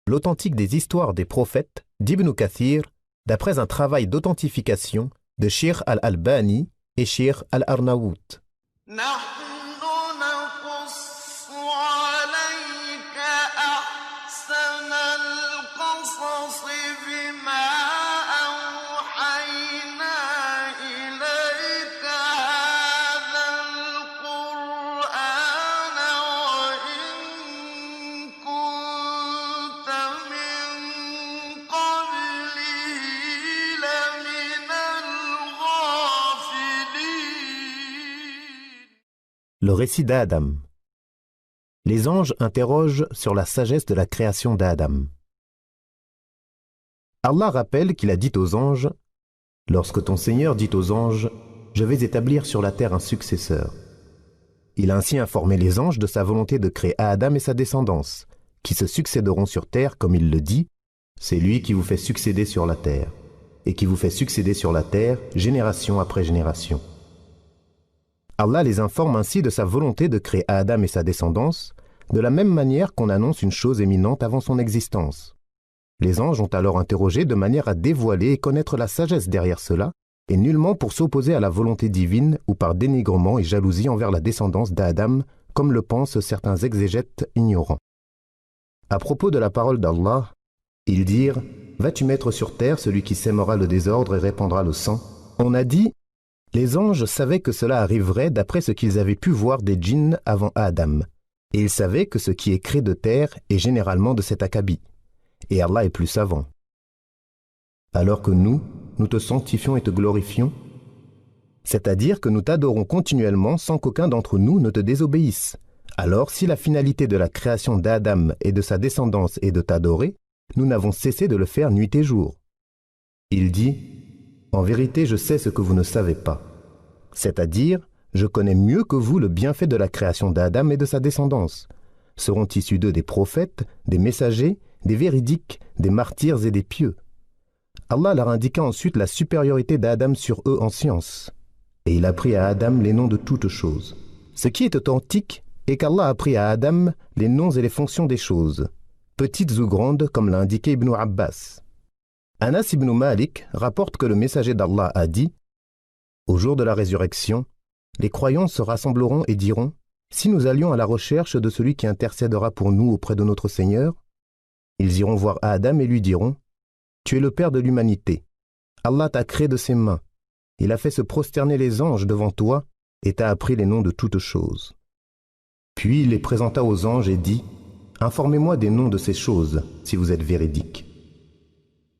L'authentique des histoires des prophètes d'Ibn Kathir, d'après un travail d'authentification de Shir al-Albani et Shir al-Arnaout. Le récit d'Adam. Les anges interrogent sur la sagesse de la création d'Adam. Allah rappelle qu'il a dit aux anges « Lorsque ton Seigneur dit aux anges « Je vais établir sur la terre un successeur », il a ainsi informé les anges de sa volonté de créer Adam et sa descendance, qui se succéderont sur terre, comme il le dit « C'est lui qui vous fait succéder sur la terre, et qui vous fait succéder sur la terre, génération après génération. » Allah les informe ainsi de sa volonté de créer Adam et sa descendance, de la même manière qu'on annonce une chose éminente avant son existence. Les anges ont alors interrogé de manière à dévoiler et connaître la sagesse derrière cela, et nullement pour s'opposer à la volonté divine ou par dénigrement et jalousie envers la descendance d'Adam, comme le pensent certains exégètes ignorants. À propos de la parole d'Allah, ils dirent « Vas-tu mettre sur terre celui qui sèmera le désordre et répandra le sang ?» On a dit « Les anges savaient que cela arriverait d'après ce qu'ils avaient pu voir des djinns avant Adam, et ils savaient que ce qui est créé de terre est généralement de cet acabit, et Allah est plus savant. Alors que nous te sanctifions et te glorifions, c'est-à-dire que nous t'adorons continuellement sans qu'aucun d'entre nous ne te désobéisse. Alors si la finalité de la création d'Adam et de sa descendance est de t'adorer, nous n'avons cessé de le faire nuit et jour. » Il dit « En vérité, je sais ce que vous ne savez pas. C'est-à-dire, je connais mieux que vous le bienfait de la création d'Adam et de sa descendance. Seront issus d'eux des prophètes, des messagers, des véridiques, des martyrs et des pieux. Allah leur indiqua ensuite la supériorité d'Adam sur eux en science. Et il apprit à Adam les noms de toutes choses. Ce qui est authentique est qu'Allah apprit à Adam les noms et les fonctions des choses, petites ou grandes comme l'a indiqué Ibn Abbas. Anas ibn Malik rapporte que le messager d'Allah a dit « Au jour de la résurrection, les croyants se rassembleront et diront « Si nous allions à la recherche de celui qui intercédera pour nous auprès de notre Seigneur, ils iront voir Adam et lui diront « Tu es le Père de l'humanité. Allah t'a créé de ses mains. Il a fait se prosterner les anges devant toi et t'a appris les noms de toutes choses. » Puis il les présenta aux anges et dit « Informez-moi des noms de ces choses, si vous êtes véridiques. »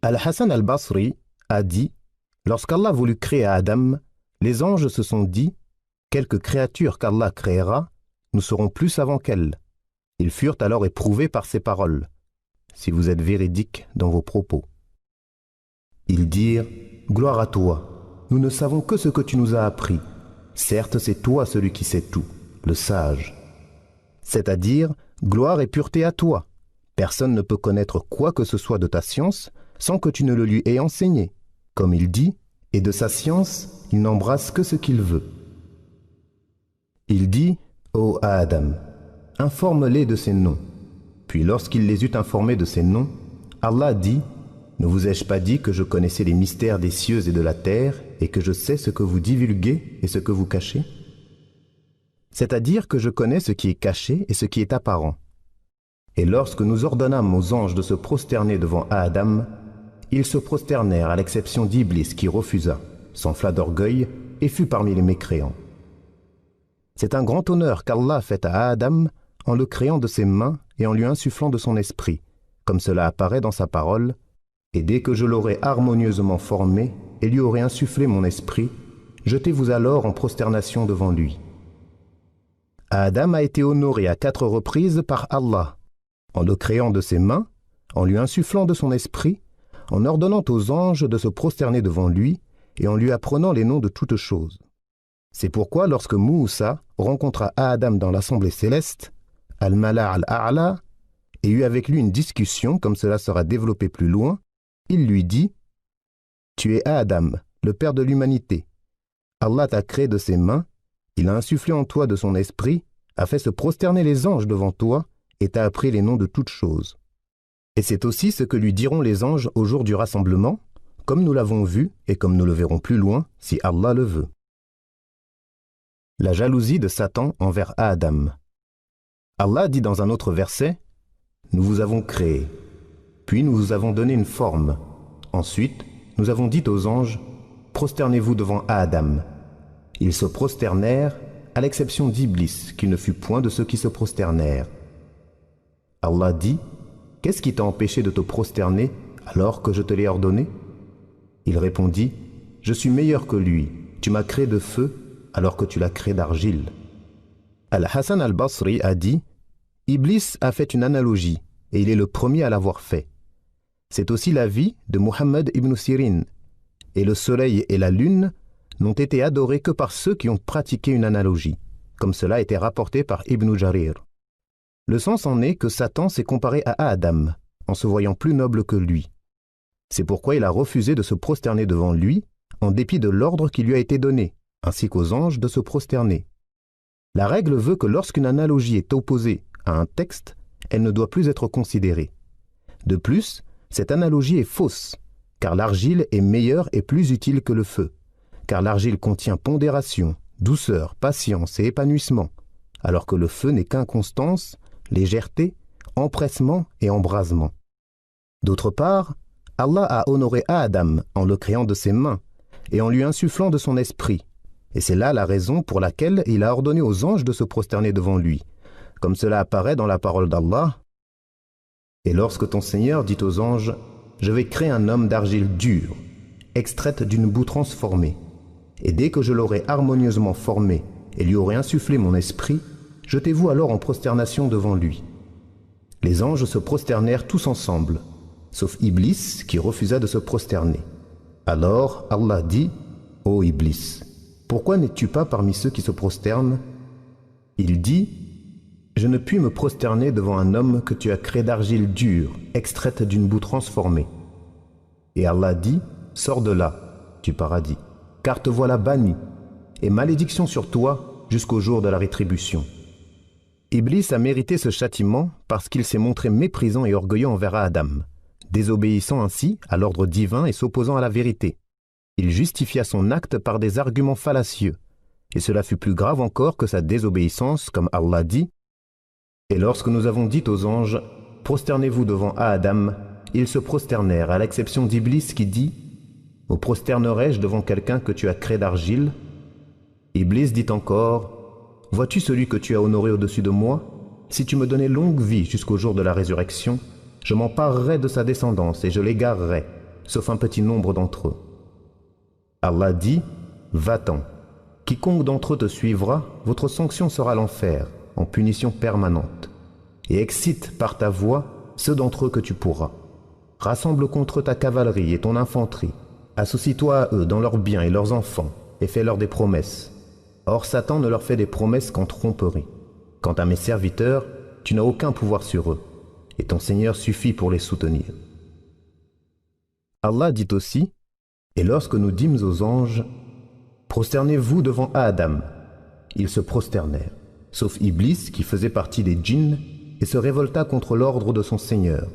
Al-Hassan al-Basri a dit « Lorsqu'Allah voulut créer Adam, les anges se sont dit « Quelque créature qu'Allah créera, nous serons plus savants qu'elle. » Ils furent alors éprouvés par ces paroles, si vous êtes véridiques dans vos propos. Ils dirent « Gloire à toi, nous ne savons que ce que tu nous as appris. Certes, c'est toi celui qui sait tout, le sage. » C'est-à-dire, gloire et pureté à toi. Personne ne peut connaître quoi que ce soit de ta science sans que tu ne le lui aies enseigné. Comme il dit, et de sa science, il n'embrasse que ce qu'il veut. Il dit, ô Adam, informe-les de ces noms. Puis lorsqu'il les eut informés de ces noms, Allah dit, ne vous ai-je pas dit que je connaissais les mystères des cieux et de la terre et que je sais ce que vous divulguez et ce que vous cachez? C'est-à-dire que je connais ce qui est caché et ce qui est apparent. Et lorsque nous ordonnâmes aux anges de se prosterner devant Adam, ils se prosternèrent à l'exception d'Iblis qui refusa, s'enfla d'orgueil et fut parmi les mécréants. C'est un grand honneur qu'Allah fait à Adam en le créant de ses mains et en lui insufflant de son esprit, comme cela apparaît dans sa parole, « Et dès que je l'aurai harmonieusement formé et lui aurai insufflé mon esprit, jetez-vous alors en prosternation devant lui. » Adam a été honoré à 4 reprises par Allah, en le créant de ses mains, en lui insufflant de son esprit, en ordonnant aux anges de se prosterner devant lui et en lui apprenant les noms de toutes choses. C'est pourquoi lorsque Moussa rencontra Adam dans l'assemblée céleste, Al-Mala' al-A'la, et eut avec lui une discussion comme cela sera développé plus loin, il lui dit « Tu es Adam, le père de l'humanité. Allah t'a créé de ses mains, il a insufflé en toi de son esprit, a fait se prosterner les anges devant toi et t'a appris les noms de toutes choses. Et c'est aussi ce que lui diront les anges au jour du rassemblement, comme nous l'avons vu et comme nous le verrons plus loin, si Allah le veut. La jalousie de Satan envers Adam. Allah dit dans un autre verset, « Nous vous avons créé, puis nous vous avons donné une forme. Ensuite, nous avons dit aux anges, « Prosternez-vous devant Adam. » Ils se prosternèrent, à l'exception d'Iblis, qui ne fut point de ceux qui se prosternèrent. Allah dit, « Qu'est-ce qui t'a empêché de te prosterner alors que je te l'ai ordonné ?» Il répondit, « Je suis meilleur que lui. Tu m'as créé de feu alors que tu l'as créé d'argile. » Al-Hassan al-Basri a dit, « Iblis a fait une analogie et il est le premier à l'avoir fait. C'est aussi l'avis de Muhammad ibn Sirin, et le soleil et la lune n'ont été adorés que par ceux qui ont pratiqué une analogie, comme cela a été rapporté par Ibn Jarir. Le sens en est que Satan s'est comparé à Adam, en se voyant plus noble que lui. C'est pourquoi il a refusé de se prosterner devant lui, en dépit de l'ordre qui lui a été donné, ainsi qu'aux anges de se prosterner. La règle veut que lorsqu'une analogie est opposée à un texte, elle ne doit plus être considérée. De plus, cette analogie est fausse, car l'argile est meilleure et plus utile que le feu, car l'argile contient pondération, douceur, patience et épanouissement, alors que le feu n'est qu'inconstance, légèreté, empressement et embrasement. D'autre part, Allah a honoré Adam en le créant de ses mains et en lui insufflant de son esprit, et c'est là la raison pour laquelle il a ordonné aux anges de se prosterner devant lui, comme cela apparaît dans la parole d'Allah. Et lorsque ton Seigneur dit aux anges, « Je vais créer un homme d'argile dure, extraite d'une boue transformée, et dès que je l'aurai harmonieusement formé et lui aurai insufflé mon esprit, jetez-vous alors en prosternation devant lui. » Les anges se prosternèrent tous ensemble, sauf Iblis qui refusa de se prosterner. Alors Allah dit, « Ô Iblis, pourquoi n'es-tu pas parmi ceux qui se prosternent ?» Il dit, « Je ne puis me prosterner devant un homme que tu as créé d'argile dure, extraite d'une boue transformée. » Et Allah dit, « Sors de là, du paradis, car te voilà banni, et malédiction sur toi jusqu'au jour de la rétribution. » Iblis a mérité ce châtiment parce qu'il s'est montré méprisant et orgueilleux envers Adam, désobéissant ainsi à l'ordre divin et s'opposant à la vérité. Il justifia son acte par des arguments fallacieux, et cela fut plus grave encore que sa désobéissance, comme Allah dit, « Et lorsque nous avons dit aux anges, « Prosternez-vous devant Adam », ils se prosternèrent, à l'exception d'Iblis qui dit, « Me prosternerai-je devant quelqu'un que tu as créé d'argile ?» Iblis dit encore, « Vois-tu celui que tu as honoré au-dessus de moi? Si tu me donnais longue vie jusqu'au jour de la résurrection, je m'emparerai de sa descendance et je l'égarerai, sauf un petit nombre d'entre eux. » Allah dit, « Va-t'en. Quiconque d'entre eux te suivra, votre sanction sera l'enfer, en punition permanente. Et excite par ta voix ceux d'entre eux que tu pourras. Rassemble contre eux ta cavalerie et ton infanterie. Associe-toi à eux dans leurs biens et leurs enfants, et fais-leur des promesses. Or Satan ne leur fait des promesses qu'en tromperie. Quant à mes serviteurs, tu n'as aucun pouvoir sur eux, et ton Seigneur suffit pour les soutenir. » Allah dit aussi, « Et lorsque nous dîmes aux anges, « Prosternez-vous devant Adam », ils se prosternèrent, sauf Iblis qui faisait partie des djinns et se révolta contre l'ordre de son Seigneur.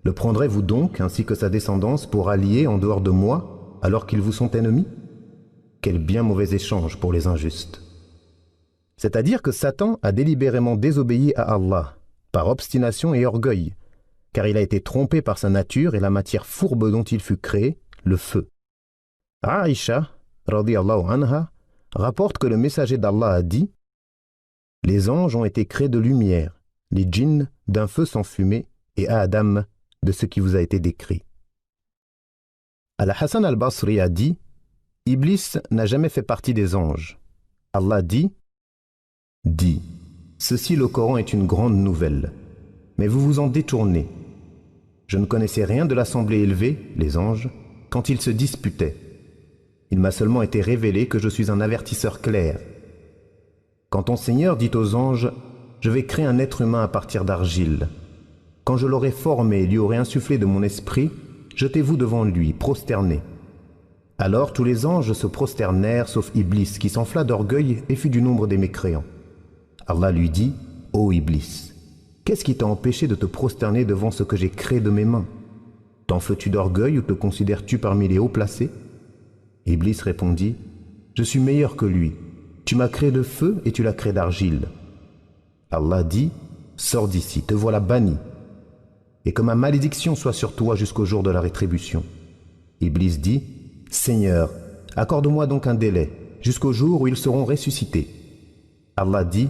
Le prendrez-vous donc, ainsi que sa descendance, pour alliés en dehors de moi, alors qu'ils vous sont ennemis? Quel bien mauvais échange pour les injustes. C'est-à-dire que Satan a délibérément désobéi à Allah, par obstination et orgueil, car il a été trompé par sa nature et la matière fourbe dont il fut créé, le feu. Aïcha, radiyallahu anha, rapporte que le messager d'Allah a dit, « Les anges ont été créés de lumière, les djinns d'un feu sans fumée, et Adam de ce qui vous a été décrit. » Al-Hassan al-Basri a dit, « Iblis n'a jamais fait partie des anges. » Allah dit, « Dis, ceci le Coran est une grande nouvelle, mais vous vous en détournez. Je ne connaissais rien de l'assemblée élevée, les anges, quand ils se disputaient. Il m'a seulement été révélé que je suis un avertisseur clair. Quand ton Seigneur dit aux anges, « Je vais créer un être humain à partir d'argile. Quand je l'aurai formé et lui aurai insufflé de mon esprit, jetez-vous devant lui, prosternés. » Alors tous les anges se prosternèrent, sauf Iblis, qui s'enfla d'orgueil et fut du nombre des mécréants. Allah lui dit, « Ô Iblis, qu'est-ce qui t'a empêché de te prosterner devant ce que j'ai créé de mes mains? T'enfles-tu d'orgueil ou te considères-tu parmi les hauts placés? Iblis répondit, je suis meilleur que lui. Tu m'as créé de feu et tu l'as créé d'argile. Allah dit, sors d'ici, te voilà banni. Et que ma malédiction soit sur toi jusqu'au jour de la rétribution. Iblis dit, Seigneur, accorde-moi donc un délai, jusqu'au jour où ils seront ressuscités. Allah dit,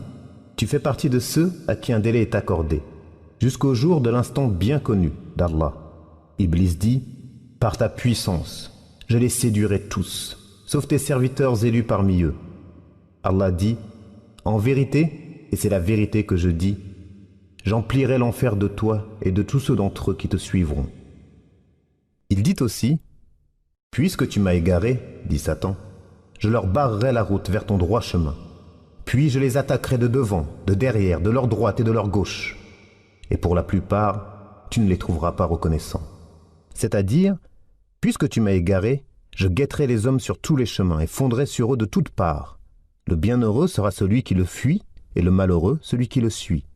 tu fais partie de ceux à qui un délai est accordé, jusqu'au jour de l'instant bien connu d'Allah. Iblis dit, par ta puissance, je les séduirai tous, sauf tes serviteurs élus parmi eux. Allah dit, en vérité, et c'est la vérité que je dis, j'emplirai l'enfer de toi et de tous ceux d'entre eux qui te suivront. Il dit aussi, puisque tu m'as égaré, dit Satan, je leur barrerai la route vers ton droit chemin. Puis je les attaquerai de devant, de derrière, de leur droite et de leur gauche. Et pour la plupart, tu ne les trouveras pas reconnaissants. C'est-à-dire, puisque tu m'as égaré, je guetterai les hommes sur tous les chemins et fondrai sur eux de toutes parts. Le bienheureux sera celui qui le fuit et le malheureux celui qui le suit.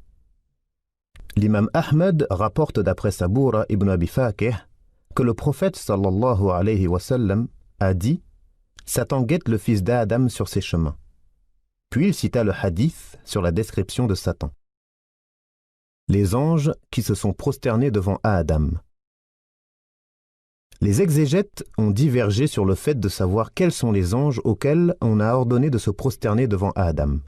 L'imam Ahmed rapporte d'après Saboura ibn Abi Faqih que le prophète sallallahu alayhi wa sallam a dit « Satan guette le fils d'Adam sur ses chemins ». Puis il cita le hadith sur la description de Satan. Les anges qui se sont prosternés devant Adam. Les exégètes ont divergé sur le fait de savoir quels sont les anges auxquels on a ordonné de se prosterner devant Adam.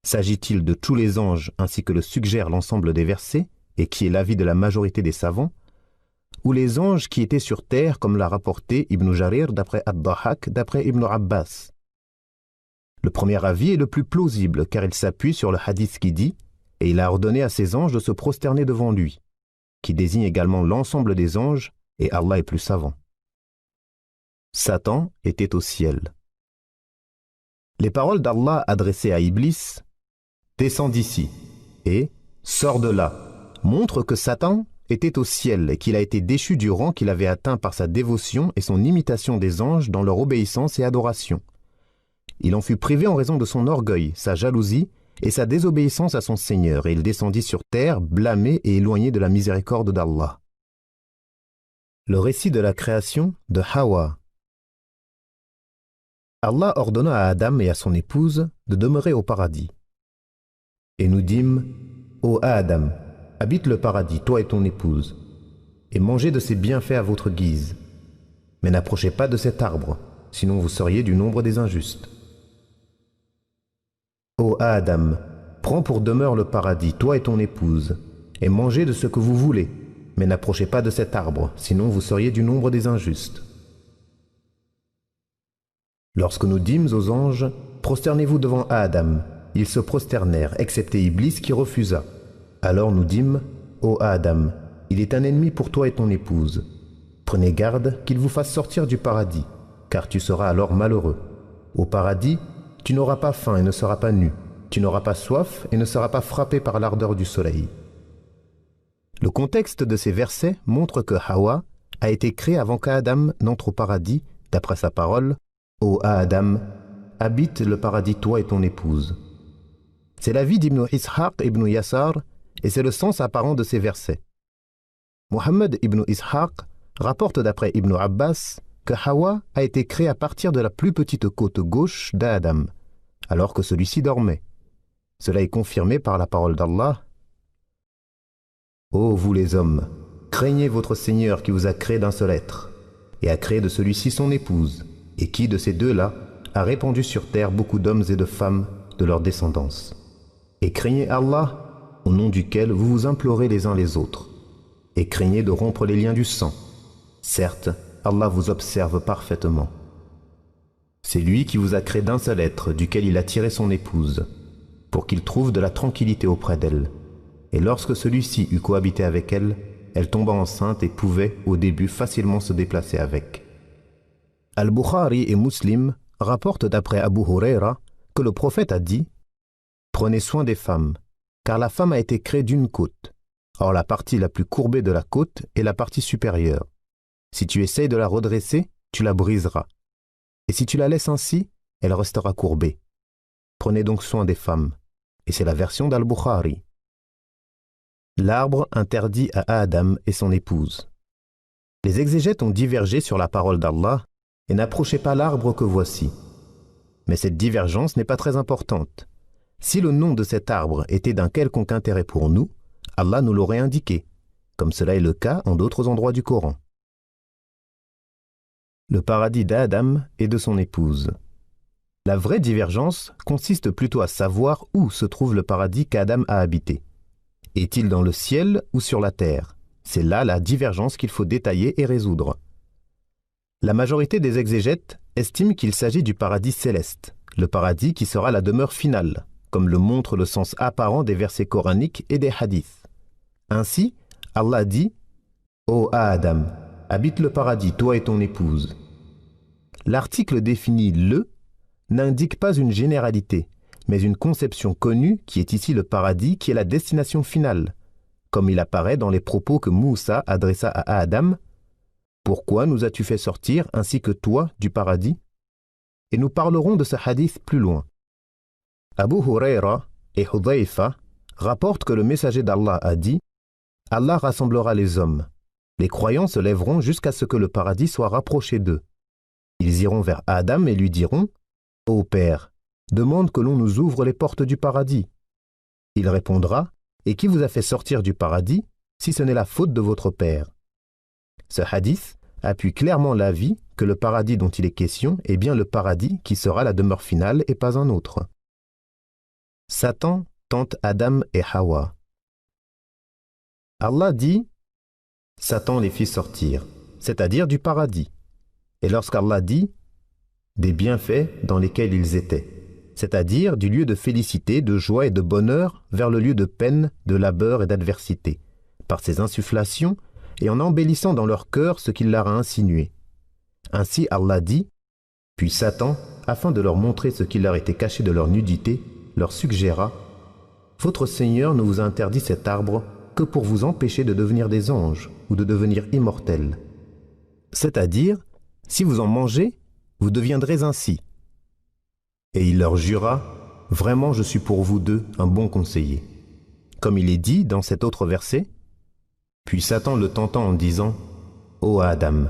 S'agit-il de tous les anges ainsi que le suggère l'ensemble des versets, et qui est l'avis de la majorité des savants, ou les anges qui étaient sur terre comme l'a rapporté Ibn Jarir d'après Ad-Dahhak d'après Ibn Abbas? Le premier avis est le plus plausible car il s'appuie sur le hadith qui dit « Et il a ordonné à ses anges de se prosterner devant lui », qui désigne également l'ensemble des anges et Allah est plus savant. Satan était au ciel. Les paroles d'Allah adressées à Iblis « Descends d'ici » et « Sors de là » montrent que Satan était au ciel et qu'il a été déchu du rang qu'il avait atteint par sa dévotion et son imitation des anges dans leur obéissance et adoration. Il en fut privé en raison de son orgueil, sa jalousie et sa désobéissance à son Seigneur, et il descendit sur terre, blâmé et éloigné de la miséricorde d'Allah. Le récit de la création de Hawa. Allah ordonna à Adam et à son épouse de demeurer au paradis. Et nous dîmes, ô Adam, habite le paradis, toi et ton épouse, et mangez de ses bienfaits à votre guise. Mais n'approchez pas de cet arbre, sinon vous seriez du nombre des injustes. Ô Adam, prends pour demeure le paradis, toi et ton épouse, et mangez de ce que vous voulez, mais n'approchez pas de cet arbre, sinon vous seriez du nombre des injustes. Lorsque nous dîmes aux anges, prosternez-vous devant Adam, ils se prosternèrent, excepté Iblis qui refusa. Alors nous dîmes, ô Adam, il est un ennemi pour toi et ton épouse. Prenez garde qu'il vous fasse sortir du paradis, car tu seras alors malheureux. Au paradis, tu n'auras pas faim et ne seras pas nu. Tu n'auras pas soif et ne seras pas frappé par l'ardeur du soleil. Le contexte de ces versets montre que Hawa a été créée avant qu'Adam n'entre au paradis, d'après sa parole, « Ô Adam, habite le paradis toi et ton épouse ». C'est l'avis d'Ibn Ishaq ibn Yasar et c'est le sens apparent de ces versets. Muhammad ibn Ishaq rapporte d'après Ibn Abbas que Hawa a été créée à partir de la plus petite côte gauche d'Adam, alors que celui-ci dormait. Cela est confirmé par la parole d'Allah. Ô vous les hommes, craignez votre Seigneur qui vous a créé d'un seul être, et a créé de celui-ci son épouse, et qui de ces deux-là a répandu sur terre beaucoup d'hommes et de femmes de leur descendance. Et craignez Allah, au nom duquel vous vous implorez les uns les autres, et craignez de rompre les liens du sang. Certes, Allah vous observe parfaitement. C'est lui qui vous a créé d'un seul être, duquel il a tiré son épouse, pour qu'il trouve de la tranquillité auprès d'elle. Et lorsque celui-ci eut cohabité avec elle, elle tomba enceinte et pouvait, au début, facilement se déplacer avec. Al-Bukhari et Muslim rapportent d'après Abu Huraira que le prophète a dit « Prenez soin des femmes, car la femme a été créée d'une côte. Or la partie la plus courbée de la côte est la partie supérieure. Si tu essayes de la redresser, tu la briseras. Et si tu la laisses ainsi, elle restera courbée. Prenez donc soin des femmes. » Et c'est la version d'Al-Bukhari. L'arbre interdit à Adam et son épouse. Les exégètes ont divergé sur la parole d'Allah et n'approchez pas l'arbre que voici. Mais cette divergence n'est pas très importante. Si le nom de cet arbre était d'un quelconque intérêt pour nous, Allah nous l'aurait indiqué, comme cela est le cas en d'autres endroits du Coran. Le paradis d'Adam et de son épouse. La vraie divergence consiste plutôt à savoir où se trouve le paradis qu'Adam a habité. Est-il dans le ciel ou sur la terre? C'est là la divergence qu'il faut détailler et résoudre. La majorité des exégètes estiment qu'il s'agit du paradis céleste, le paradis qui sera la demeure finale, comme le montre le sens apparent des versets coraniques et des hadiths. Ainsi, Allah dit « Ô Adam, habite le paradis, toi et ton épouse ». L'article défini « le » n'indique pas une généralité, mais une conception connue qui est ici le paradis qui est la destination finale, comme il apparaît dans les propos que Moussa adressa à Adam. « Pourquoi nous as-tu fait sortir ainsi que toi du paradis ?» Et nous parlerons de ce hadith plus loin. Abu Huraira et Hudhayfa rapportent que le messager d'Allah a dit « Allah rassemblera les hommes. Les croyants se lèveront jusqu'à ce que le paradis soit rapproché d'eux. Ils iront vers Adam et lui diront « Ô Père, demande que l'on nous ouvre les portes du paradis. » Il répondra « Et qui vous a fait sortir du paradis, si ce n'est la faute de votre Père ?» Ce hadith appuie clairement l'avis que le paradis dont il est question est bien le paradis qui sera la demeure finale et pas un autre. Satan tente Adam et Hawa. Allah dit « Satan les fit sortir », c'est-à-dire du paradis. Et lorsqu'Allah dit « des bienfaits dans lesquels ils étaient », c'est-à-dire du lieu de félicité, de joie et de bonheur vers le lieu de peine, de labeur et d'adversité, par ses insufflations et en embellissant dans leur cœur ce qu'il leur a insinué. Ainsi Allah dit « Puis Satan, afin de leur montrer ce qui leur était caché de leur nudité, leur suggéra « Votre Seigneur ne vous a interdit cet arbre que pour vous empêcher de devenir des anges ou de devenir immortels. C'est-à-dire, si vous en mangez, vous deviendrez ainsi. » Et il leur jura « Vraiment, je suis pour vous deux un bon conseiller. » Comme il est dit dans cet autre verset, puis Satan le tentant en disant « Ô Adam,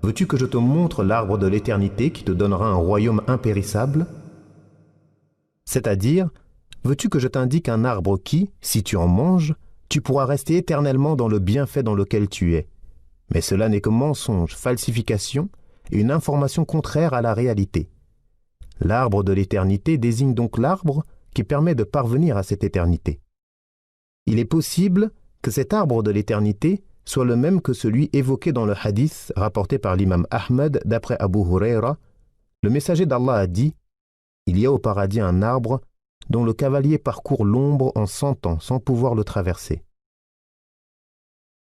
veux-tu que je te montre l'arbre de l'éternité qui te donnera un royaume impérissable ?» C'est-à-dire, veux-tu que je t'indique un arbre qui, si tu en manges, tu pourras rester éternellement dans le bienfait dans lequel tu es. Mais cela n'est que mensonge, falsification et une information contraire à la réalité. L'arbre de l'éternité désigne donc l'arbre qui permet de parvenir à cette éternité. Il est possible que cet arbre de l'éternité soit le même que celui évoqué dans le hadith rapporté par l'imam Ahmed d'après Abu Huraira. Le messager d'Allah a dit « Il y a au paradis un arbre dont le cavalier parcourt l'ombre en 100 ans sans pouvoir le traverser. »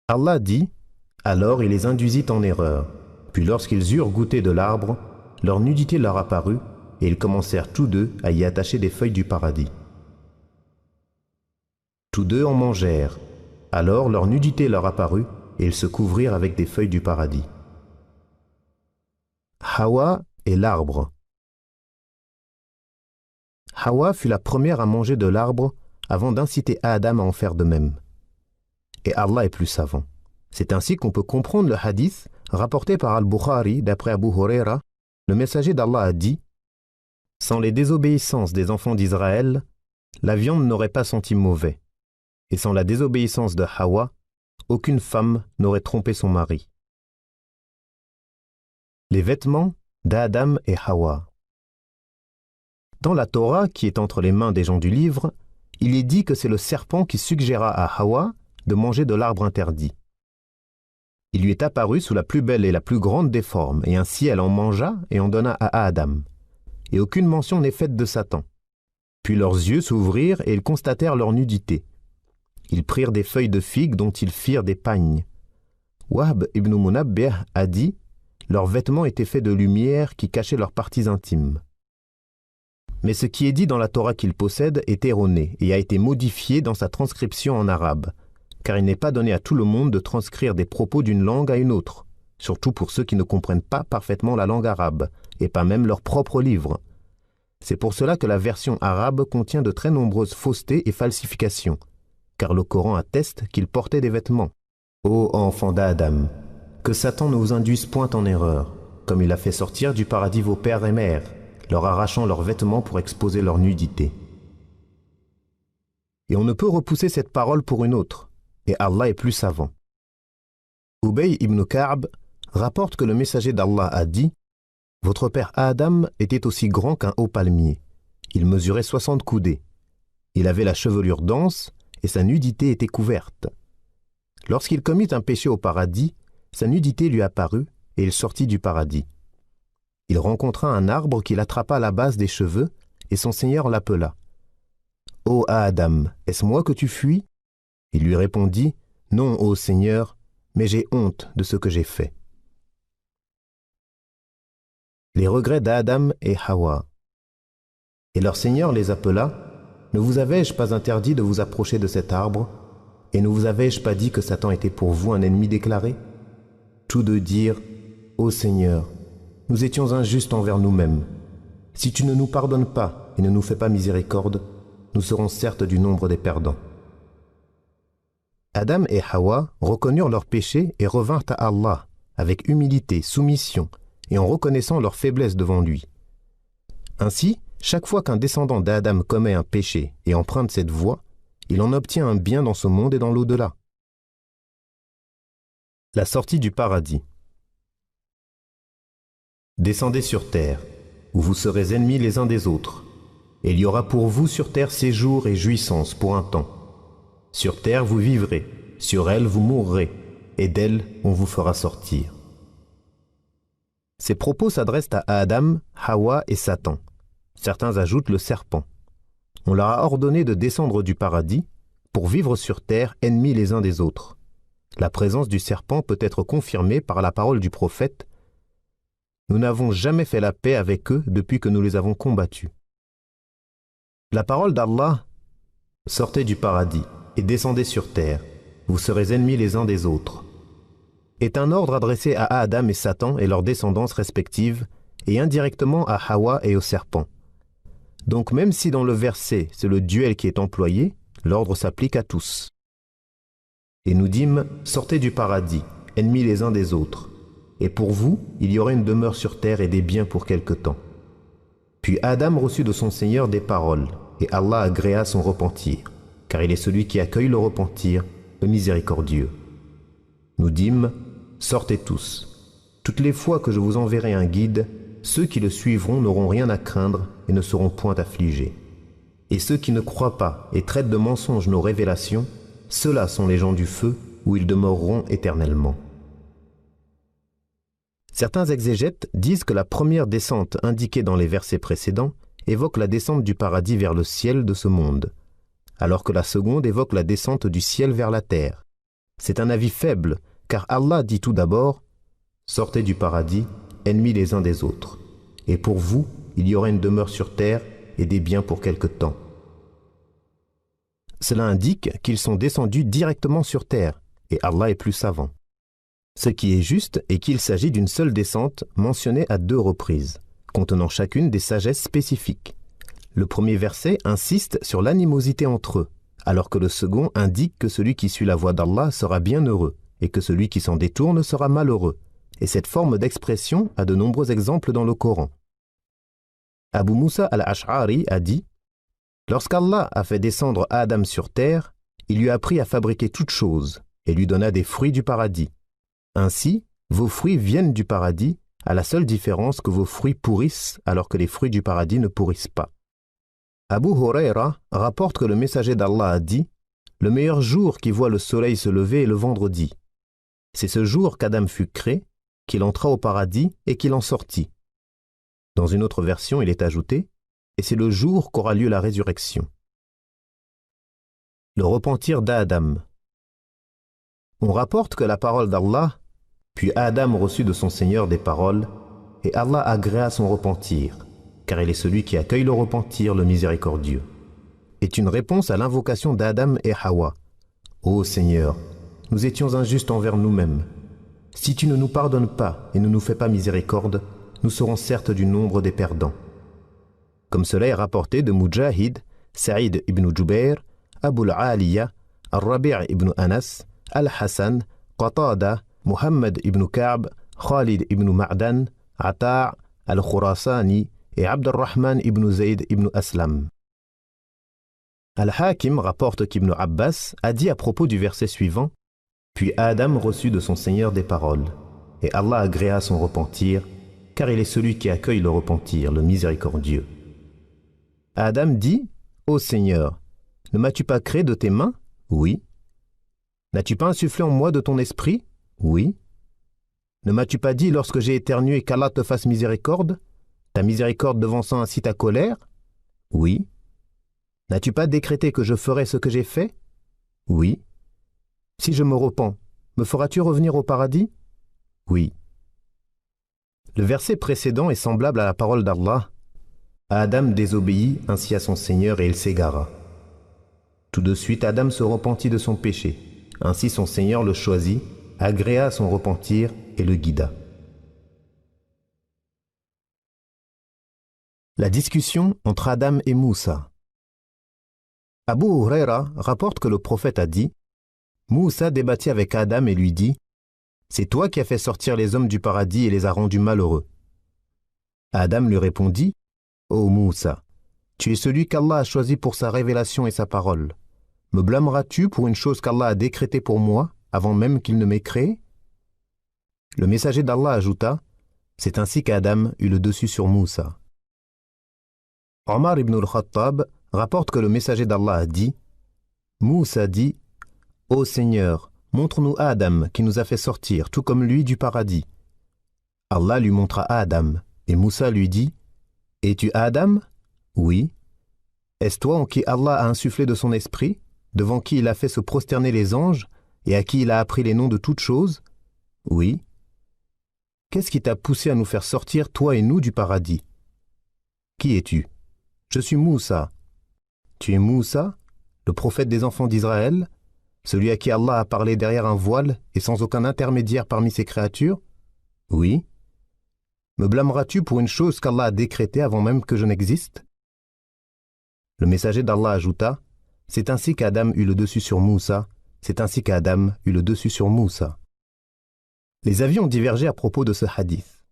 Allah dit « Alors il les induisit en erreur. Puis lorsqu'ils eurent goûté de l'arbre, leur nudité leur apparut, et ils commencèrent tous deux à y attacher des feuilles du paradis. Tous deux en mangèrent. Alors leur nudité leur apparut, et ils se couvrirent avec des feuilles du paradis. » Hawa et l'arbre. Hawa fut la première à manger de l'arbre avant d'inciter Adam à en faire de même. Et Allah est plus savant. C'est ainsi qu'on peut comprendre le hadith rapporté par Al-Bukhari d'après Abu Huraira. Le messager d'Allah a dit « Sans les désobéissances des enfants d'Israël, la viande n'aurait pas senti mauvais. Et sans la désobéissance de Hawa, aucune femme n'aurait trompé son mari. » Les vêtements d'Adam et Hawa. Dans la Torah, qui est entre les mains des gens du livre, il est dit que c'est le serpent qui suggéra à Hawa de manger de l'arbre interdit. Il lui est apparu sous la plus belle et la plus grande des formes, et ainsi elle en mangea et en donna à Adam. Et aucune mention n'est faite de Satan. Puis leurs yeux s'ouvrirent et ils constatèrent leur nudité. Ils prirent des feuilles de figue dont ils firent des pagnes. Wahb ibn Munabbih a dit « Leurs vêtements étaient faits de lumière qui cachait leurs parties intimes. » Mais ce qui est dit dans la Torah qu'ils possèdent est erroné et a été modifié dans sa transcription en arabe, car il n'est pas donné à tout le monde de transcrire des propos d'une langue à une autre, surtout pour ceux qui ne comprennent pas parfaitement la langue arabe, et pas même leur propre livre. C'est pour cela que la version arabe contient de très nombreuses faussetés et falsifications. car le Coran atteste qu'ils portaient des vêtements. Ô enfants d'Adam, que Satan ne vous induise point en erreur, comme il a fait sortir du paradis vos pères et mères, leur arrachant leurs vêtements pour exposer leur nudité. Et on ne peut repousser cette parole pour une autre, et Allah est plus savant. Ubay ibn Ka'b rapporte que le messager d'Allah a dit « Votre père Adam était aussi grand qu'un haut palmier. Il mesurait 60 coudées. Il avait la chevelure dense et sa nudité était couverte. Lorsqu'il commit un péché au paradis, sa nudité lui apparut et il sortit du paradis. Il rencontra un arbre qu'il attrapa à la base des cheveux et son Seigneur l'appela. « Ô Adam, est-ce moi que tu fuis ?» Il lui répondit « Non, ô Seigneur, mais j'ai honte de ce que j'ai fait. » Les regrets d'Adam et Hawa. Et leur Seigneur les appela « Ne vous avais-je pas interdit de vous approcher de cet arbre ? Et ne vous avais-je pas dit que Satan était pour vous un ennemi déclaré ?» Tous deux dirent « Ô Seigneur, nous étions injustes envers nous-mêmes. Si tu ne nous pardonnes pas et ne nous fais pas miséricorde, nous serons certes du nombre des perdants. » Adam et Hawa reconnurent leurs péchés et revinrent à Allah avec humilité, soumission et en reconnaissant leur faiblesse devant lui. Ainsi, chaque fois qu'un descendant d'Adam commet un péché et emprunte cette voie, il en obtient un bien dans ce monde et dans l'au-delà. La sortie du paradis. Descendez sur terre, où vous serez ennemis les uns des autres, et il y aura pour vous sur terre séjour et jouissance pour un temps. Sur terre vous vivrez, sur elle vous mourrez, et d'elle on vous fera sortir. Ces propos s'adressent à Adam, Hawa et Satan. Certains ajoutent le serpent. On leur a ordonné de descendre du paradis pour vivre sur terre ennemis les uns des autres. La présence du serpent peut être confirmée par la parole du prophète « Nous n'avons jamais fait la paix avec eux depuis que nous les avons combattus. » La parole d'Allah « Sortez du paradis et descendez sur terre, vous serez ennemis les uns des autres » est un ordre adressé à Adam et Satan et leurs descendances respectives et indirectement à Hawa et au serpent. Donc même si dans le verset c'est le duel qui est employé, l'ordre s'applique à tous. Et nous dîmes, sortez du paradis, ennemis les uns des autres, et pour vous, il y aura une demeure sur terre et des biens pour quelque temps. Puis Adam reçut de son Seigneur des paroles, et Allah agréa son repentir, car il est celui qui accueille le repentir, le miséricordieux. Nous dîmes, sortez tous. Toutes les fois que je vous enverrai un guide, ceux qui le suivront n'auront rien à craindre et ne seront point affligés. Et ceux qui ne croient pas et traitent de mensonges nos révélations, ceux-là sont les gens du feu où ils demeureront éternellement. Certains exégètes disent que la première descente indiquée dans les versets précédents évoque la descente du paradis vers le ciel de ce monde, alors que la seconde évoque la descente du ciel vers la terre. C'est un avis faible, car Allah dit tout d'abord « Sortez du paradis, ennemis les uns des autres, et pour vous, il y aura une demeure sur terre et des biens pour quelque temps. » Cela indique qu'ils sont descendus directement sur terre, et Allah est plus savant. Ce qui est juste est qu'il s'agit d'une seule descente mentionnée à 2 reprises, contenant chacune des sagesses spécifiques. Le premier verset insiste sur l'animosité entre eux, alors que le second indique que celui qui suit la voie d'Allah sera bien heureux, et que celui qui s'en détourne sera malheureux. Et cette forme d'expression a de nombreux exemples dans le Coran. Abu Musa al-Ash'ari a dit « Lorsqu'Allah a fait descendre Adam sur terre, il lui a appris à fabriquer toutes choses et lui donna des fruits du paradis. Ainsi, vos fruits viennent du paradis, à la seule différence que vos fruits pourrissent alors que les fruits du paradis ne pourrissent pas. » Abu Huraira rapporte que le messager d'Allah a dit « Le meilleur jour qui voit le soleil se lever est le vendredi. C'est ce jour qu'Adam fut créé, qu'il entra au paradis et qu'il en sortit. » Dans une autre version, il est ajouté « Et c'est le jour qu'aura lieu la résurrection. » Le repentir d'Adam. On rapporte que la parole d'Allah, puis Adam reçut de son Seigneur des paroles, et Allah agréa son repentir, car il est celui qui accueille le repentir, le miséricordieux, est une réponse à l'invocation d'Adam et Hawa. « Ô Seigneur, nous étions injustes envers nous-mêmes. Si tu ne nous pardonnes pas et ne nous fais pas miséricorde, nous serons certes du nombre des perdants. » Comme cela est rapporté de Mujahid, Saïd ibn Jubair, Abu al-Aliya, Al-Rabi' ibn Anas, Al-Hassan, Qatada, Muhammad ibn Ka'b, Khalid ibn Ma'dan, Ata' Al-Khurasani et Abd al-Rahman ibn Zayd ibn Aslam. Al-Hakim rapporte qu'Ibn Abbas a dit à propos du verset suivant: Puis Adam reçut de son Seigneur des paroles, et Allah agréa son repentir, car il est celui qui accueille le repentir, le miséricordieux. Adam dit: Ô Seigneur, ne m'as-tu pas créé de tes mains? Oui. N'as-tu pas insufflé en moi de ton esprit? Oui. Ne m'as-tu pas dit lorsque j'ai éternué qu'Allah te fasse miséricorde, ta miséricorde devançant ainsi ta colère? Oui. N'as-tu pas décrété que je ferai ce que j'ai fait? Oui. Si je me repens, me feras-tu revenir au paradis? Oui. Le verset précédent est semblable à la parole d'Allah. Adam désobéit ainsi à son Seigneur et il s'égara. Tout de suite, Adam se repentit de son péché. Ainsi son Seigneur le choisit, agréa son repentir et le guida. La discussion entre Adam et Moussa. Abu Huraira rapporte que le prophète a dit: Moussa débattit avec Adam et lui dit: C'est toi qui as fait sortir les hommes du paradis et les as rendus malheureux. Adam lui répondit: Ô Moussa, tu es celui qu'Allah a choisi pour sa révélation et sa parole. Me blâmeras-tu pour une chose qu'Allah a décrétée pour moi avant même qu'il ne m'ait créé? Le messager d'Allah ajouta: C'est ainsi qu'Adam eut le dessus sur Moussa. Omar ibn al-Khattab rapporte que le messager d'Allah a dit: Moussa dit: Ô Seigneur, montre-nous Adam qui nous a fait sortir, tout comme lui, du paradis. Allah lui montra Adam, et Moussa lui dit: Es-tu Adam? Oui. Est-ce toi en qui Allah a insufflé de son esprit, devant qui il a fait se prosterner les anges, et à qui il a appris les noms de toutes choses? Oui. Qu'est-ce qui t'a poussé à nous faire sortir, toi et nous, du paradis? Qui es-tu? Je suis Moussa. Tu es Moussa, le prophète des enfants d'Israël, celui à qui Allah a parlé derrière un voile et sans aucun intermédiaire parmi ses créatures? Oui. Me blâmeras-tu pour une chose qu'Allah a décrétée avant même que je n'existe? Le messager d'Allah ajouta: C'est ainsi qu'Adam eut le dessus sur Moussa, c'est ainsi qu'Adam eut le dessus sur Moussa. Les avis ont divergé à propos de ce hadith.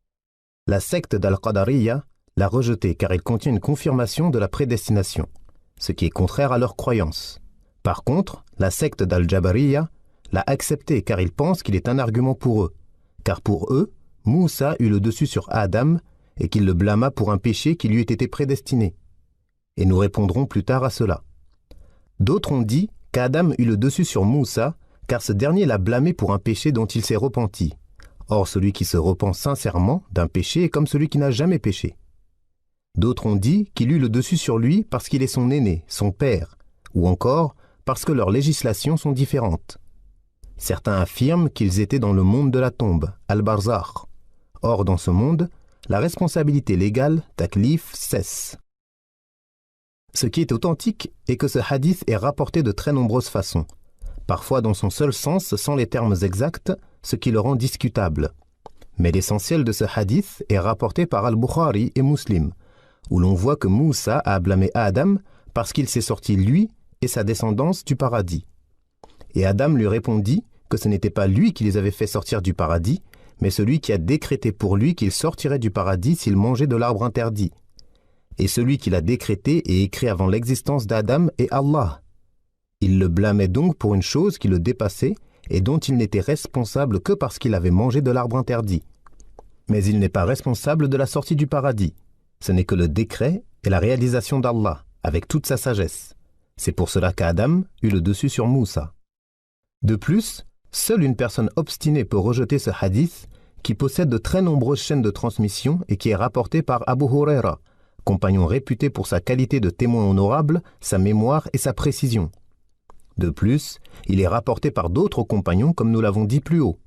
La secte d'Al-Qadariyya l'a rejeté car il contient une confirmation de la prédestination, ce qui est contraire à leur croyance. Par contre, la secte d'Al-Jabariyya l'a accepté car ils pensent qu'il est un argument pour eux, car pour eux, Moussa eut le dessus sur Adam et qu'il le blâma pour un péché qui lui ait été prédestiné. Et nous répondrons plus tard à cela. D'autres ont dit qu'Adam eut le dessus sur Moussa car ce dernier l'a blâmé pour un péché dont il s'est repenti. Or, celui qui se repent sincèrement d'un péché est comme celui qui n'a jamais péché. D'autres ont dit qu'il eut le dessus sur lui parce qu'il est son aîné, son père, ou encore parce que leurs législations sont différentes. Certains affirment qu'ils étaient dans le monde de la tombe, al-Barzakh. Or, dans ce monde, la responsabilité légale, taklif, cesse. Ce qui est authentique est que ce hadith est rapporté de très nombreuses façons, parfois dans son seul sens sans les termes exacts, ce qui le rend discutable. Mais l'essentiel de ce hadith est rapporté par Al-Bukhari et Muslim, où l'on voit que Moussa a blâmé Adam parce qu'il s'est sorti lui et sa descendance du paradis. Et Adam lui répondit que ce n'était pas lui qui les avait fait sortir du paradis, mais celui qui a décrété pour lui qu'il sortirait du paradis s'il mangeait de l'arbre interdit. Et celui qui l'a décrété et écrit avant l'existence d'Adam est Allah. Il le blâmait donc pour une chose qui le dépassait et dont il n'était responsable que parce qu'il avait mangé de l'arbre interdit. Mais il n'est pas responsable de la sortie du paradis. Ce n'est que le décret et la réalisation d'Allah, avec toute sa sagesse. C'est pour cela qu'Adam eut le dessus sur Moussa. De plus, seule une personne obstinée peut rejeter ce hadith qui possède de très nombreuses chaînes de transmission et qui est rapporté par Abu Huraira, compagnon réputé pour sa qualité de témoin honorable, sa mémoire et sa précision. De plus, il est rapporté par d'autres compagnons comme nous l'avons dit plus haut.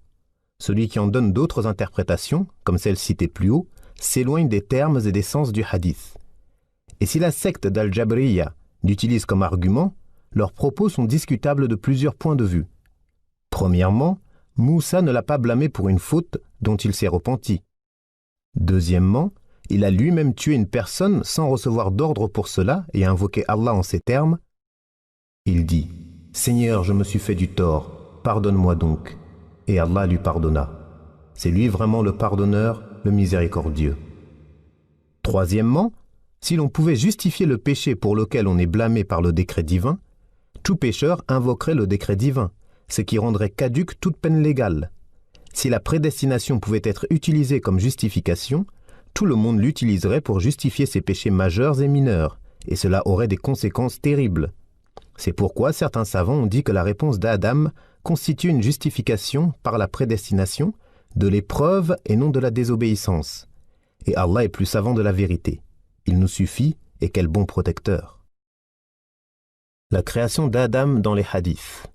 Celui qui en donne d'autres interprétations, comme celle citée plus haut, s'éloigne des termes et des sens du hadith. Et si la secte d'Al-Jabriyya l'utilise comme argument, leurs propos sont discutables de plusieurs points de vue. Premièrement, Moussa ne l'a pas blâmé pour une faute dont il s'est repenti. Deuxièmement, il a lui-même tué une personne sans recevoir d'ordre pour cela et invoqué Allah en ces termes. Il dit: Seigneur, je me suis fait du tort, pardonne-moi donc. Et Allah lui pardonna. C'est lui vraiment le pardonneur, le miséricordieux. Troisièmement, si l'on pouvait justifier le péché pour lequel on est blâmé par le décret divin, tout pécheur invoquerait le décret divin, ce qui rendrait caduque toute peine légale. Si la prédestination pouvait être utilisée comme justification, tout le monde l'utiliserait pour justifier ses péchés majeurs et mineurs, et cela aurait des conséquences terribles. C'est pourquoi certains savants ont dit que la réponse d'Adam constitue une justification par la prédestination de l'épreuve et non de la désobéissance. Et Allah est plus savant de la vérité. Il nous suffit, et quel bon protecteur. La création d'Adam dans les hadiths.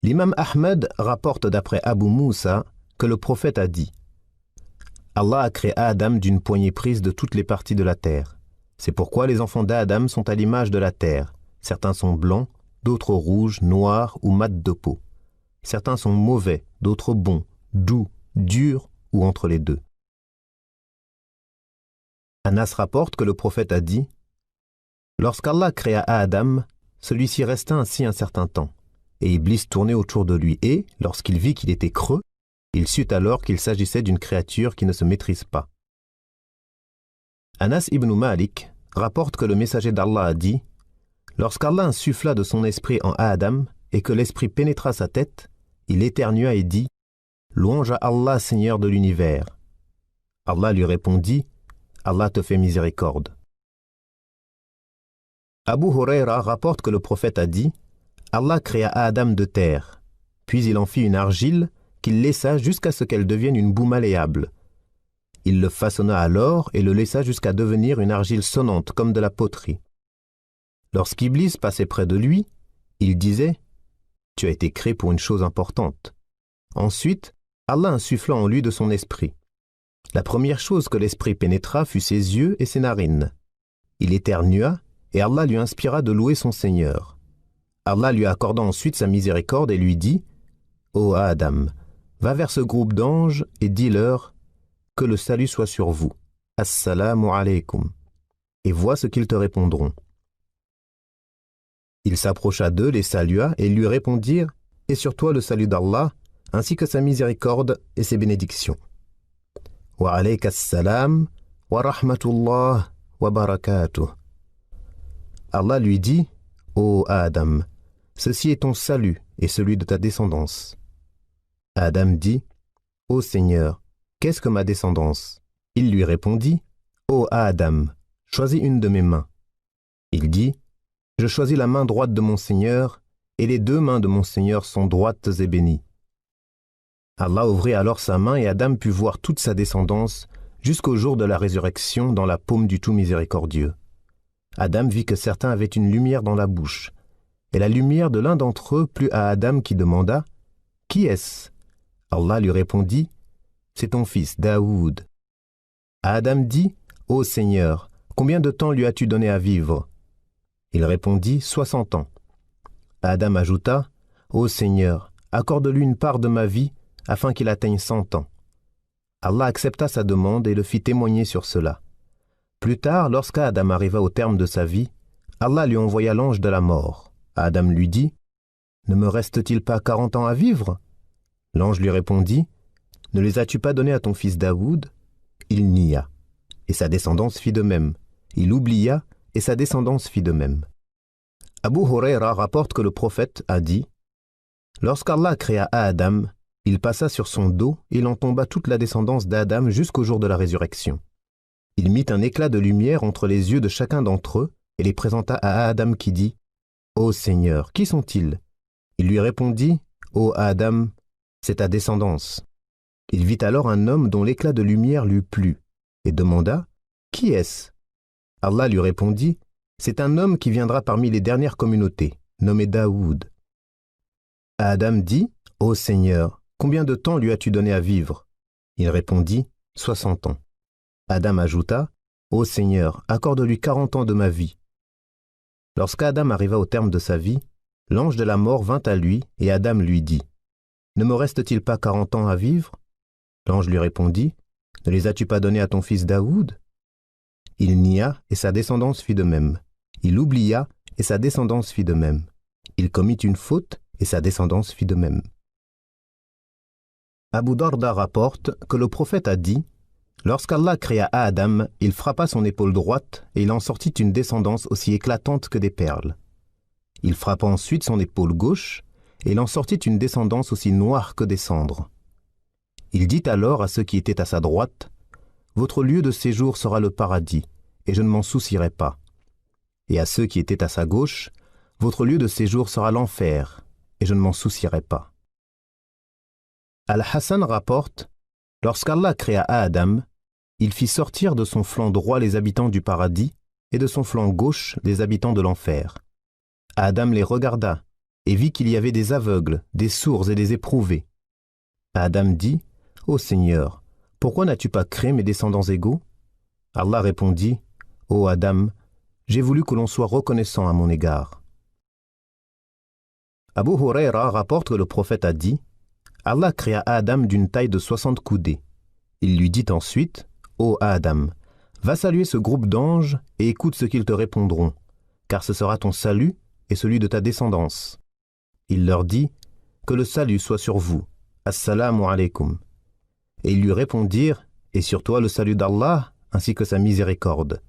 L'imam Ahmed rapporte d'après Abu Moussa que le prophète a dit « Allah a créé Adam d'une poignée prise de toutes les parties de la terre. C'est pourquoi les enfants d'Adam sont à l'image de la terre. Certains sont blancs, d'autres rouges, noirs ou mat de peau. Certains sont mauvais, d'autres bons, doux, durs ou entre les deux. » Anas rapporte que le prophète a dit « Lorsqu'Allah créa Adam, celui-ci resta ainsi un certain temps. Et Iblis tournait autour de lui et, lorsqu'il vit qu'il était creux, il sut alors qu'il s'agissait d'une créature qui ne se maîtrise pas. » Anas ibn Malik rapporte que le messager d'Allah a dit « Lorsqu'Allah insuffla de son esprit en Adam et que l'esprit pénétra sa tête, il éternua et dit « Louange à Allah, Seigneur de l'univers. » Allah lui répondit « Allah te fait miséricorde. » Abu Huraira rapporte que le prophète a dit « Allah créa Adam de terre, puis il en fit une argile qu'il laissa jusqu'à ce qu'elle devienne une boue malléable. Il le façonna alors et le laissa jusqu'à devenir une argile sonnante comme de la poterie. Lorsqu'Iblis passait près de lui, il disait « Tu as été créé pour une chose importante. » Ensuite, Allah insuffla en lui de son esprit. La première chose que l'esprit pénétra fut ses yeux et ses narines. Il éternua et Allah lui inspira de louer son Seigneur. Allah lui accorda ensuite sa miséricorde et lui dit « Ô Adam, va vers ce groupe d'anges et dis-leur « Que le salut soit sur vous. Assalamu alaykum. » Et vois ce qu'ils te répondront. Il s'approcha d'eux, les salua et ils lui répondirent « Et sur toi le salut d'Allah, ainsi que sa miséricorde et ses bénédictions. » Wa alayka assalam wa rahmatullah wa barakatuh. Allah lui dit « Ô Adam, ceci est ton salut et celui de ta descendance. » Adam dit « Ô Seigneur, qu'est-ce que ma descendance ?» Il lui répondit « Ô Adam, choisis une de mes mains. » Il dit « Je choisis la main droite de mon Seigneur, et les deux mains de mon Seigneur sont droites et bénies. » Allah ouvrit alors sa main et Adam put voir toute sa descendance jusqu'au jour de la résurrection dans la paume du tout miséricordieux. Adam vit que certains avaient une lumière dans la bouche, et la lumière de l'un d'entre eux plut à Adam qui demanda « Qui est-ce » Allah lui répondit « C'est ton fils Daoud. » Adam dit « Ô Seigneur, combien de temps lui as-tu donné à vivre ?» Il répondit « 60 ans. » Adam ajouta « Ô Seigneur, accorde-lui une part de ma vie afin qu'il atteigne 100 ans. » Allah accepta sa demande et le fit témoigner sur cela. Plus tard, lorsqu'Adam arriva au terme de sa vie, Allah lui envoya l'ange de la mort. Adam lui dit « Ne me reste-t-il pas 40 ans à vivre ?» L'ange lui répondit « Ne les as-tu pas donnés à ton fils Daoud ?» Il nia, et sa descendance fit de même. Il oublia, et sa descendance fit de même. Abu Huraira rapporte que le prophète a dit « Lorsqu'Allah créa Adam, il passa sur son dos et il en tomba toute la descendance d'Adam jusqu'au jour de la résurrection. Il mit un éclat de lumière entre les yeux de chacun d'entre eux et les présenta à Adam qui dit « Ô Seigneur, qui sont-ils » Il lui répondit « Ô Adam, c'est ta descendance. » Il vit alors un homme dont l'éclat de lumière lui plut et demanda « Qui est-ce » Allah lui répondit « C'est un homme qui viendra parmi les dernières communautés, nommé Daoud. » Adam dit « Ô Seigneur, combien de temps lui as-tu donné à vivre » Il répondit « 60 ans. » Adam ajouta « Ô Seigneur, accorde-lui 40 ans de ma vie. » Lorsqu'Adam arriva au terme de sa vie, l'ange de la mort vint à lui et Adam lui dit « Ne me reste-t-il pas 40 ans à vivre » L'ange lui répondit « Ne les as-tu pas donnés à ton fils Daoud » Il nia et sa descendance fit de même. Il oublia et sa descendance fit de même. Il commit une faute, et sa descendance fit de même. Abu Darda rapporte que le prophète a dit « Lorsqu'Allah créa Adam, il frappa son épaule droite et il en sortit une descendance aussi éclatante que des perles. Il frappa ensuite son épaule gauche et il en sortit une descendance aussi noire que des cendres. Il dit alors à ceux qui étaient à sa droite « Votre lieu de séjour sera le paradis, et je ne m'en soucierai pas. » Et à ceux qui étaient à sa gauche « Votre lieu de séjour sera l'enfer, et je ne m'en soucierai pas. » Al-Hassan rapporte « Lorsqu'Allah créa Adam, il fit sortir de son flanc droit les habitants du paradis et de son flanc gauche les habitants de l'enfer. Adam les regarda et vit qu'il y avait des aveugles, des sourds et des éprouvés. Adam dit « Ô Seigneur, pourquoi n'as-tu pas créé mes descendants égaux ?» Allah répondit « Ô Adam, j'ai voulu que l'on soit reconnaissant à mon égard. » Abu Huraira rapporte que le prophète a dit « Allah créa Adam d'une taille de 60 coudées. Il lui dit ensuite « Ô Adam, va saluer ce groupe d'anges et écoute ce qu'ils te répondront, car ce sera ton salut et celui de ta descendance. » Il leur dit « Que le salut soit sur vous. Assalamu alaikum. » Et ils lui répondirent « Et sur toi le salut d'Allah ainsi que sa miséricorde.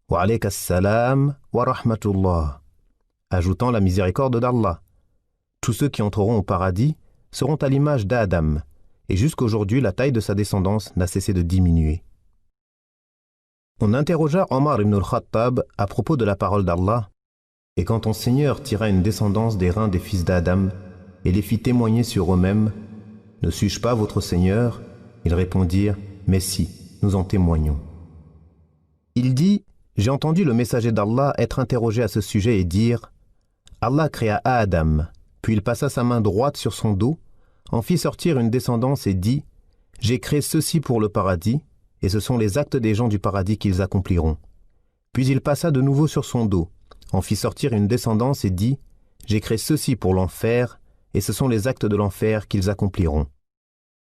Wa alayka assalam wa rahmatullah. » Ajoutant la miséricorde d'Allah. Tous ceux qui entreront au paradis seront à l'image d'Adam, et jusqu'aujourd'hui la taille de sa descendance n'a cessé de diminuer. On interrogea Omar ibn al-Khattab à propos de la parole d'Allah, et quand ton Seigneur tira une descendance des reins des fils d'Adam et les fit témoigner sur eux-mêmes, ne suis-je pas votre Seigneur? Ils répondirent, mais si, nous en témoignons. Il dit, j'ai entendu le messager d'Allah être interrogé à ce sujet et dire, Allah créa Adam, puis il passa sa main droite sur son dos, en fit sortir une descendance et dit, j'ai créé ceci pour le paradis, et ce sont les actes des gens du paradis qu'ils accompliront. Puis il passa de nouveau sur son dos, en fit sortir une descendance et dit, j'ai créé ceci pour l'enfer, et ce sont les actes de l'enfer qu'ils accompliront.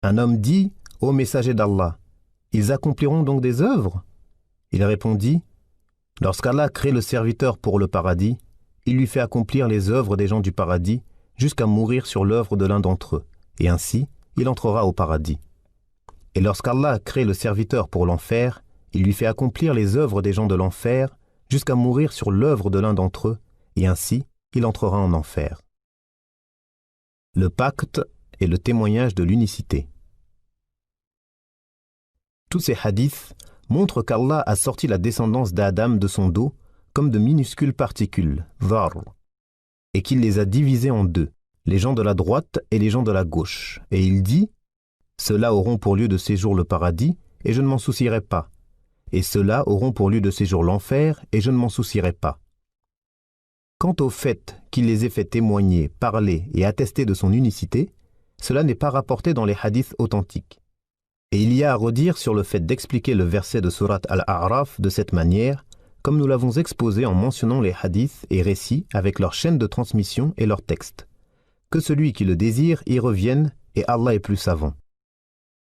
Un homme dit, ô messager d'Allah, ils accompliront donc des œuvres? Il répondit, lorsqu'Allah crée le serviteur pour le paradis, il lui fait accomplir les œuvres des gens du paradis jusqu'à mourir sur l'œuvre de l'un d'entre eux, et ainsi il entrera au paradis. Et lorsqu'Allah crée le serviteur pour l'enfer, il lui fait accomplir les œuvres des gens de l'enfer jusqu'à mourir sur l'œuvre de l'un d'entre eux, et ainsi il entrera en enfer. Le pacte est le témoignage de l'unicité. Tous ces hadiths montrent qu'Allah a sorti la descendance d'Adam de son dos comme de minuscules particules, dhar, et qu'il les a divisés en deux, les gens de la droite et les gens de la gauche. Et il dit, ceux-là auront pour lieu de séjour le paradis, et je ne m'en soucierai pas. Et ceux-là auront pour lieu de séjour l'enfer, et je ne m'en soucierai pas. Quant au fait qu'il les ait fait témoigner, parler et attester de son unicité, cela n'est pas rapporté dans les hadiths authentiques. Et il y a à redire sur le fait d'expliquer le verset de Surat Al-A'raf de cette manière, comme nous l'avons exposé en mentionnant les hadiths et récits avec leur chaîne de transmission et leur texte. Que celui qui le désire y revienne, et Allah est plus savant.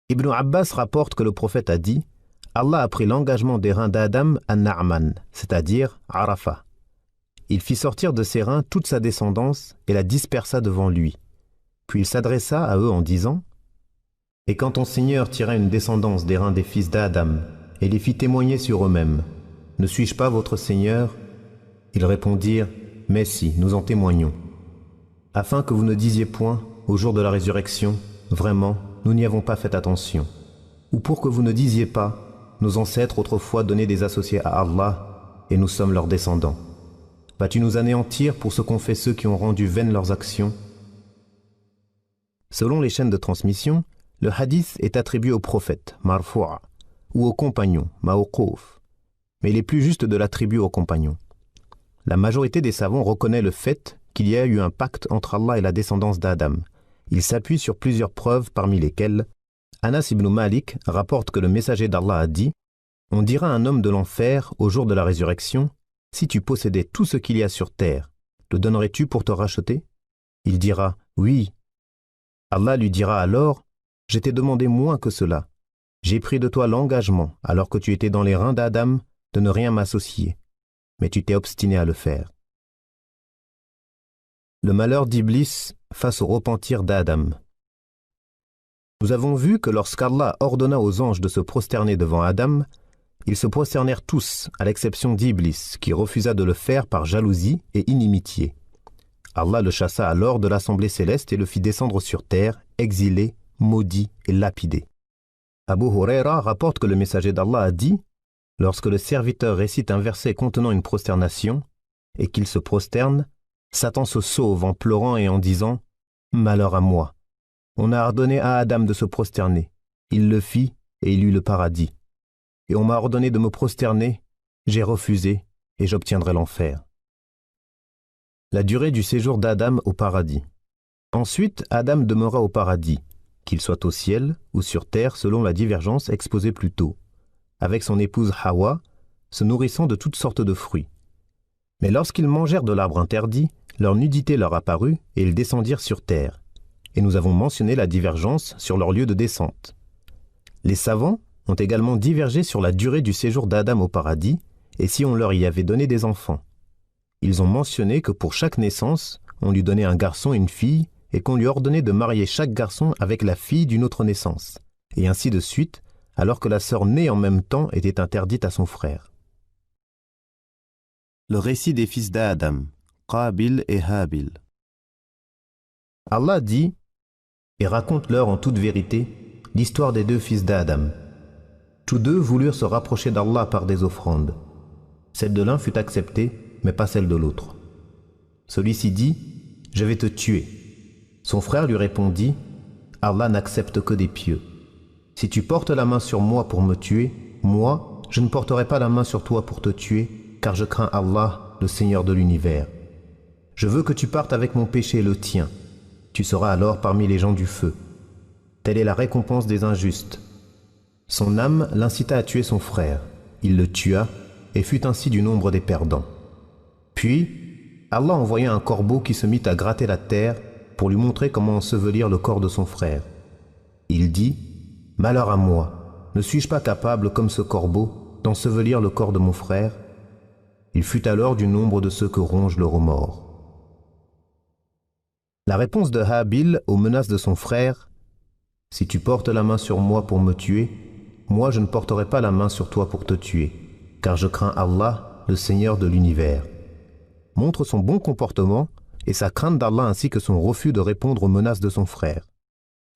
Ibn Abbas rapporte que le prophète a dit « Allah a pris l'engagement des reins d'Adam à Na'man, c'est-à-dire Arafah. Il fit sortir de ses reins toute sa descendance et la dispersa devant lui. Puis il s'adressa à eux en disant « Et quand ton Seigneur tira une descendance des reins des fils d'Adam et les fit témoigner sur eux-mêmes, ne suis-je pas votre Seigneur ?» Ils répondirent « Mais si, nous en témoignons. » Afin que vous ne disiez point, au jour de la résurrection, vraiment, nous n'y avons pas fait attention. Ou pour que vous ne disiez pas, nos ancêtres autrefois donnaient des associés à Allah, et nous sommes leurs descendants. Vas-tu nous anéantir pour ce qu'ont fait ceux qui ont rendu vaines leurs actions? Selon les chaînes de transmission, le hadith est attribué au prophète, marfu'a, ou au compagnon, mawquf, mais il est plus juste de l'attribuer au compagnon. La majorité des savants reconnaît le fait qu'il y a eu un pacte entre Allah et la descendance d'Adam. Il s'appuie sur plusieurs preuves parmi lesquelles Anas ibn Malik rapporte que le messager d'Allah a dit « On dira à un homme de l'enfer au jour de la résurrection, si tu possédais tout ce qu'il y a sur terre, le donnerais-tu pour te racheter? Il dira « Oui ». Allah lui dira alors « Je t'ai demandé moins que cela. J'ai pris de toi l'engagement, alors que tu étais dans les reins d'Adam, de ne rien m'associer. Mais tu t'es obstiné à le faire. Le malheur d'Iblis face au repentir d'Adam. Nous avons vu que lorsqu'Allah ordonna aux anges de se prosterner devant Adam, ils se prosternèrent tous, à l'exception d'Iblis, qui refusa de le faire par jalousie et inimitié. Allah le chassa alors de l'assemblée céleste et le fit descendre sur terre, exilé, maudit et lapidé. Abu Huraira rapporte que le messager d'Allah a dit « Lorsque le serviteur récite un verset contenant une prosternation, et qu'il se prosterne, Satan se sauve en pleurant et en disant « Malheur à moi ! On a ordonné à Adam de se prosterner. Il le fit et il eut le paradis. Et on m'a ordonné de me prosterner, j'ai refusé et j'obtiendrai l'enfer. » La durée du séjour d'Adam au paradis. Ensuite, Adam demeura au paradis, qu'il soit au ciel ou sur terre selon la divergence exposée plus tôt, avec son épouse Hawa, se nourrissant de toutes sortes de fruits. Mais lorsqu'ils mangèrent de l'arbre interdit, leur nudité leur apparut et ils descendirent sur terre. Et nous avons mentionné la divergence sur leur lieu de descente. Les savants ont également divergé sur la durée du séjour d'Adam au paradis et si on leur y avait donné des enfants. Ils ont mentionné que pour chaque naissance, on lui donnait un garçon et une fille et qu'on lui ordonnait de marier chaque garçon avec la fille d'une autre naissance, et ainsi de suite, alors que la sœur née en même temps était interdite à son frère. Le récit des fils d'Adam, Qabil et Habil. Allah dit et raconte-leur en toute vérité l'histoire des deux fils d'Adam. Tous deux voulurent se rapprocher d'Allah par des offrandes. Celle de l'un fut acceptée, mais pas celle de l'autre. Celui-ci dit « Je vais te tuer ». Son frère lui répondit « Allah n'accepte que des pieux. Si tu portes la main sur moi pour me tuer, moi, je ne porterai pas la main sur toi pour te tuer, car je crains Allah, le Seigneur de l'univers. Je veux que tu partes avec mon péché et le tien. Tu seras alors parmi les gens du feu. Telle est la récompense des injustes. » Son âme l'incita à tuer son frère. Il le tua et fut ainsi du nombre des perdants. Puis, Allah envoya un corbeau qui se mit à gratter la terre pour lui montrer comment ensevelir le corps de son frère. Il dit « Malheur à moi, ne suis-je pas capable, comme ce corbeau, d'ensevelir le corps de mon frère ?» Il fut alors du nombre de ceux que ronge le remords. La réponse de Habil aux menaces de son frère « Si tu portes la main sur moi pour me tuer, moi je ne porterai pas la main sur toi pour te tuer, car je crains Allah, le Seigneur de l'univers. » montre son bon comportement et sa crainte d'Allah ainsi que son refus de répondre aux menaces de son frère.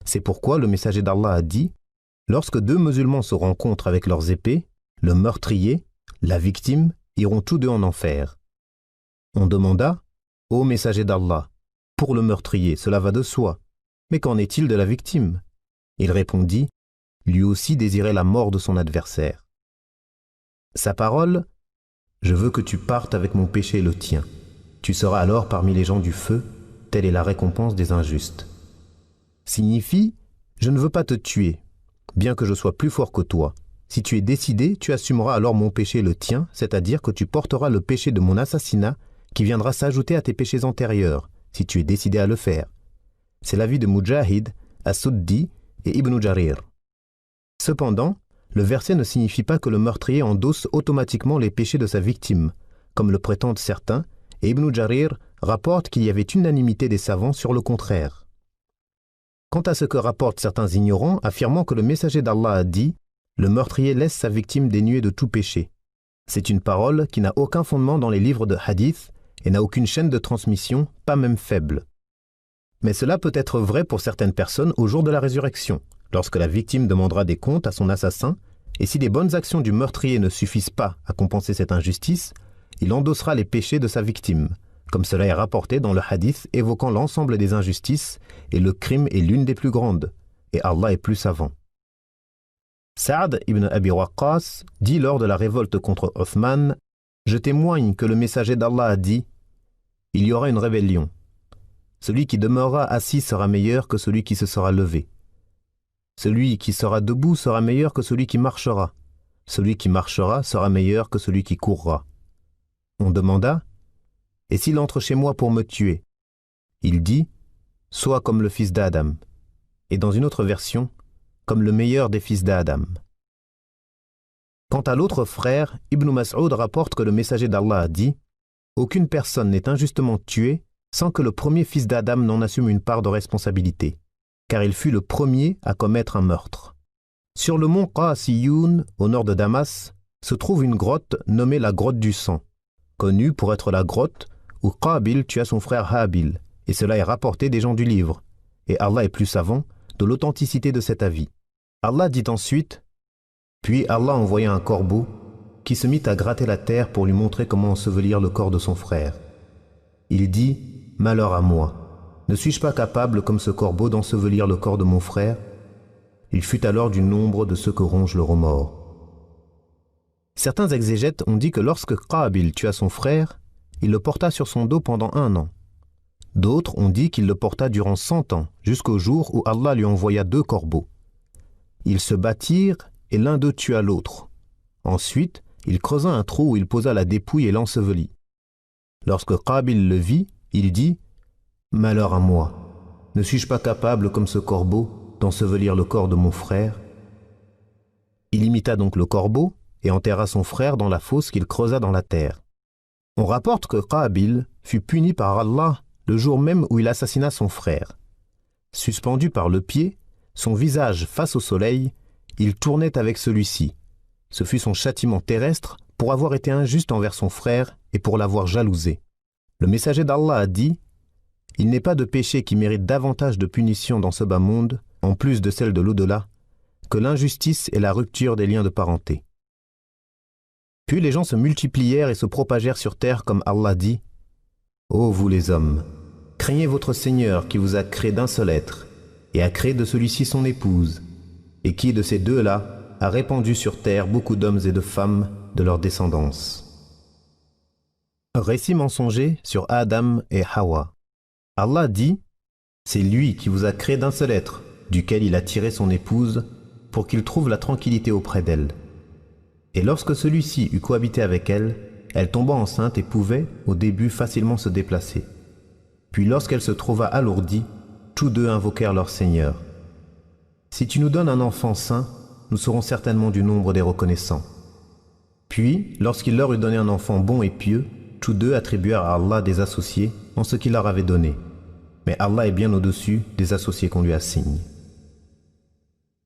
C'est pourquoi le messager d'Allah a dit « Lorsque deux musulmans se rencontrent avec leurs épées, le meurtrier, la victime, iront tous deux en enfer. » On demanda « Ô messager d'Allah, pour le meurtrier, cela va de soi, mais qu'en est-il de la victime ?» Il répondit « Lui aussi désirait la mort de son adversaire. » Sa parole « Je veux que tu partes avec mon péché et le tien. Tu seras alors parmi les gens du feu, telle est la récompense des injustes. » signifie « Je ne veux pas te tuer, bien que je sois plus fort que toi. Si tu es décidé, tu assumeras alors mon péché et le tien, c'est-à-dire que tu porteras le péché de mon assassinat qui viendra s'ajouter à tes péchés antérieurs, si tu es décidé à le faire. » C'est l'avis de Mujahid, As-Suddi et Ibn Jarir. Cependant, le verset ne signifie pas que le meurtrier endosse automatiquement les péchés de sa victime, comme le prétendent certains, et Ibn Jarir rapporte qu'il y avait unanimité des savants sur le contraire. Quant à ce que rapportent certains ignorants, affirmant que le messager d'Allah a dit « Le meurtrier laisse sa victime dénuée de tout péché », c'est une parole qui n'a aucun fondement dans les livres de hadith et n'a aucune chaîne de transmission, pas même faible. Mais cela peut être vrai pour certaines personnes au jour de la résurrection, lorsque la victime demandera des comptes à son assassin, et si les bonnes actions du meurtrier ne suffisent pas à compenser cette injustice, il endossera les péchés de sa victime, comme cela est rapporté dans le hadith évoquant l'ensemble des injustices, et le crime est l'une des plus grandes, et Allah est plus savant. Saad ibn Abi Waqqas dit lors de la révolte contre Othman « Je témoigne que le messager d'Allah a dit « Il y aura une rébellion. Celui qui demeurera assis sera meilleur que celui qui se sera levé. Celui qui sera debout sera meilleur que celui qui marchera. Celui qui marchera sera meilleur que celui qui courra. » On demanda « Et s'il entre chez moi pour me tuer ?» Il dit « Sois comme le fils d'Adam. » Et dans une autre version, « Comme le meilleur des fils d'Adam. » Quant à l'autre frère, Ibn Mas'ud rapporte que le messager d'Allah a dit « Aucune personne n'est injustement tuée sans que le premier fils d'Adam n'en assume une part de responsabilité, car il fut le premier à commettre un meurtre. Sur le mont Qasiyoun, au nord de Damas, se trouve une grotte nommée la grotte du sang, connue pour être la grotte où Qabil tua son frère Habil, et cela est rapporté des gens du livre, et Allah est plus savant de l'authenticité de cet avis. Allah dit ensuite, puis Allah envoya un corbeau qui se mit à gratter la terre pour lui montrer comment ensevelir le corps de son frère. Il dit, malheur à moi, ne suis-je pas capable comme ce corbeau d'ensevelir le corps de mon frère? Il fut alors du nombre de ceux que ronge le remords. Certains exégètes ont dit que lorsque Qabil tua son frère, il le porta sur son dos pendant 1 an. D'autres ont dit qu'il le porta durant 100 ans, jusqu'au jour où Allah lui envoya 2 corbeaux. Ils se battirent et l'un d'eux tua l'autre. Ensuite, il creusa un trou où il posa la dépouille et l'ensevelit. Lorsque Qabil le vit, il dit « Malheur à moi, ne suis-je pas capable, comme ce corbeau, d'ensevelir le corps de mon frère ?» Il imita donc le corbeau et enterra son frère dans la fosse qu'il creusa dans la terre. On rapporte que Qabil fut puni par Allah le jour même où il assassina son frère. Suspendu par le pied, son visage face au soleil, il tournait avec celui-ci. Ce fut son châtiment terrestre pour avoir été injuste envers son frère et pour l'avoir jalousé. Le messager d'Allah a dit « Il n'est pas de péché qui mérite davantage de punition dans ce bas monde, en plus de celle de l'au-delà, que l'injustice et la rupture des liens de parenté. » Puis les gens se multiplièrent et se propagèrent sur terre comme Allah dit « Ô vous les hommes, craignez votre Seigneur qui vous a créé d'un seul être et a créé de celui-ci son épouse, et qui de ces deux-là a répandu sur terre beaucoup d'hommes et de femmes de leur descendance. » Récit mensonger sur Adam et Hawa. Allah dit « C'est lui qui vous a créé d'un seul être, duquel il a tiré son épouse, pour qu'il trouve la tranquillité auprès d'elle. Et lorsque celui-ci eut cohabité avec elle, elle tomba enceinte et pouvait, au début, facilement se déplacer. Puis lorsqu'elle se trouva alourdie, tous deux invoquèrent leur Seigneur. Si tu nous donnes un enfant saint, nous serons certainement du nombre des reconnaissants. Puis, lorsqu'il leur eut donné un enfant bon et pieux, tous deux attribuèrent à Allah des associés en ce qu'il leur avait donné. Mais Allah est bien au-dessus des associés qu'on lui assigne.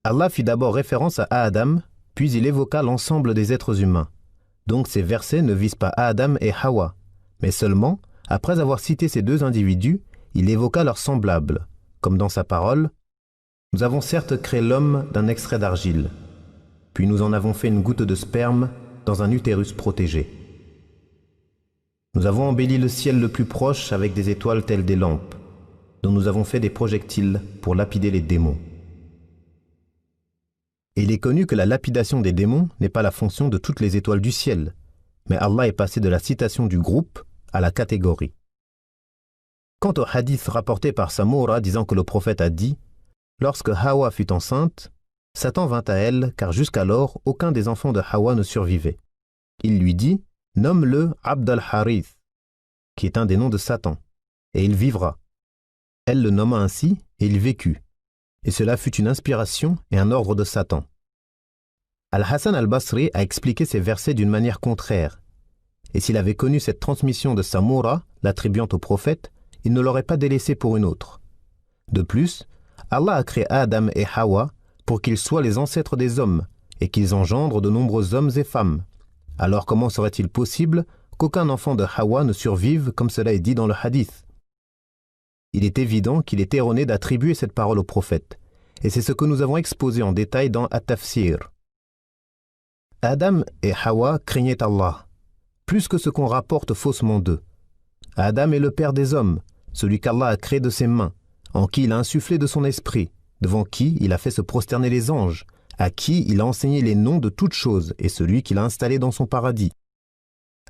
Allah fit d'abord référence à Adam, puis il évoqua l'ensemble des êtres humains. Donc ces versets ne visent pas Adam et Hawa, mais seulement, après avoir cité ces 2 individus, il évoqua leurs semblables, comme dans sa parole « Nous avons certes créé l'homme d'un extrait d'argile, puis nous en avons fait une goutte de sperme dans un utérus protégé. Nous avons embelli le ciel le plus proche avec des étoiles telles des lampes, dont nous avons fait des projectiles pour lapider les démons. » Et il est connu que la lapidation des démons n'est pas la fonction de toutes les étoiles du ciel, mais Allah est passé de la citation du groupe à la catégorie. Quant au hadith rapporté par Samoura disant que le prophète a dit « Lorsque Hawa fut enceinte, Satan vint à elle, car jusqu'alors aucun des enfants de Hawa ne survivait. Il lui dit « Nomme-le Abd al-Harith, qui est un des noms de Satan, et il vivra. » Elle le nomma ainsi, et il vécut. Et cela fut une inspiration et un ordre de Satan. Al-Hassan al-Basri a expliqué ces versets d'une manière contraire. Et s'il avait connu cette transmission de Samoura, l'attribuant au prophète, il ne l'aurait pas délaissé pour une autre. De plus, Allah a créé Adam et Hawa pour qu'ils soient les ancêtres des hommes et qu'ils engendrent de nombreux hommes et femmes. Alors comment serait-il possible qu'aucun enfant de Hawa ne survive comme cela est dit dans le hadith? Il est évident qu'il est erroné d'attribuer cette parole au prophète, et c'est ce que nous avons exposé en détail dans At-Tafsir. Adam et Hawa craignaient Allah, plus que ce qu'on rapporte faussement d'eux. Adam est le père des hommes, celui qu'Allah a créé de ses mains, en qui il a insufflé de son esprit, devant qui il a fait se prosterner les anges, à qui il a enseigné les noms de toutes choses, et celui qu'il a installé dans son paradis.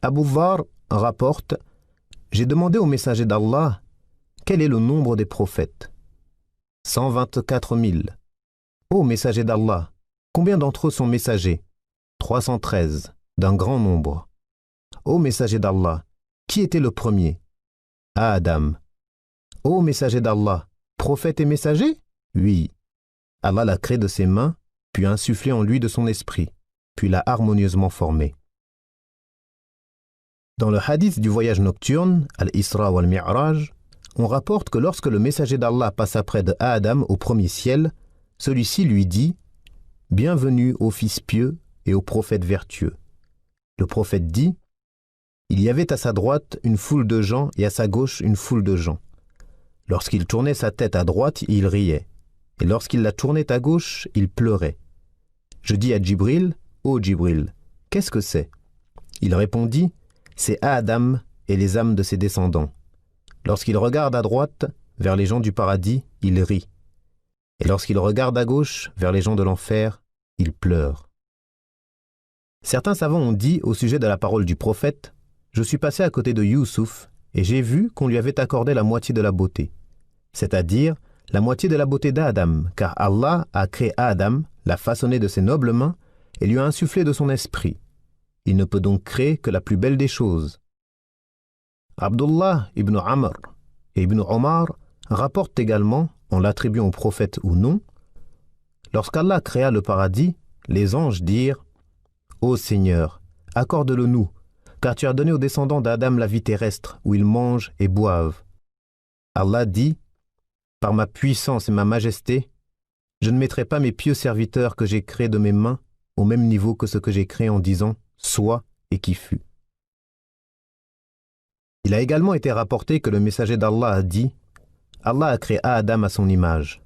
Abu Dharr rapporte « J'ai demandé au messager d'Allah quel est le nombre des prophètes. 124 000. Ô messager d'Allah, combien d'entre eux sont messagers? 313, d'un grand nombre. Ô messager d'Allah, qui était le premier? Adam. Ô messager d'Allah, prophète et messager? Oui. Allah l'a créé de ses mains, puis a insufflé en lui de son esprit, puis l'a harmonieusement formé. Dans le hadith du voyage nocturne, Al-Isra wal-Mi'raj, On rapporte que lorsque le messager d'Allah passa près de Adam au premier ciel, celui-ci lui dit « Bienvenue au fils pieux et au prophète vertueux ». Le prophète dit « Il y avait à sa droite une foule de gens et à sa gauche une foule de gens. Lorsqu'il tournait sa tête à droite, il riait, et lorsqu'il la tournait à gauche, il pleurait. Je dis à Djibril « Ô Djibril, qu'est-ce que c'est ?» Il répondit « C'est Adam et les âmes de ses descendants. Lorsqu'il regarde à droite, vers les gens du paradis, il rit. Et lorsqu'il regarde à gauche, vers les gens de l'enfer, il pleure. » Certains savants ont dit au sujet de la parole du prophète « Je suis passé à côté de Youssouf et j'ai vu qu'on lui avait accordé la moitié de la beauté, c'est-à-dire la moitié de la beauté d'Adam, car Allah a créé Adam, l'a façonné de ses nobles mains et lui a insufflé de son esprit. Il ne peut donc créer que la plus belle des choses. » Abdullah ibn Amr et ibn Omar rapportent également, en l'attribuant au prophète ou non, lorsqu'Allah créa le paradis, les anges dirent « Ô Seigneur, accorde-le-nous, car tu as donné aux descendants d'Adam la vie terrestre, où ils mangent et boivent. » Allah dit « Par ma puissance et ma majesté, je ne mettrai pas mes pieux serviteurs que j'ai créés de mes mains au même niveau que ce que j'ai créé en disant « Sois et qui fut ». Il a également été rapporté que le messager d'Allah a dit « Allah a créé Adam à son image ».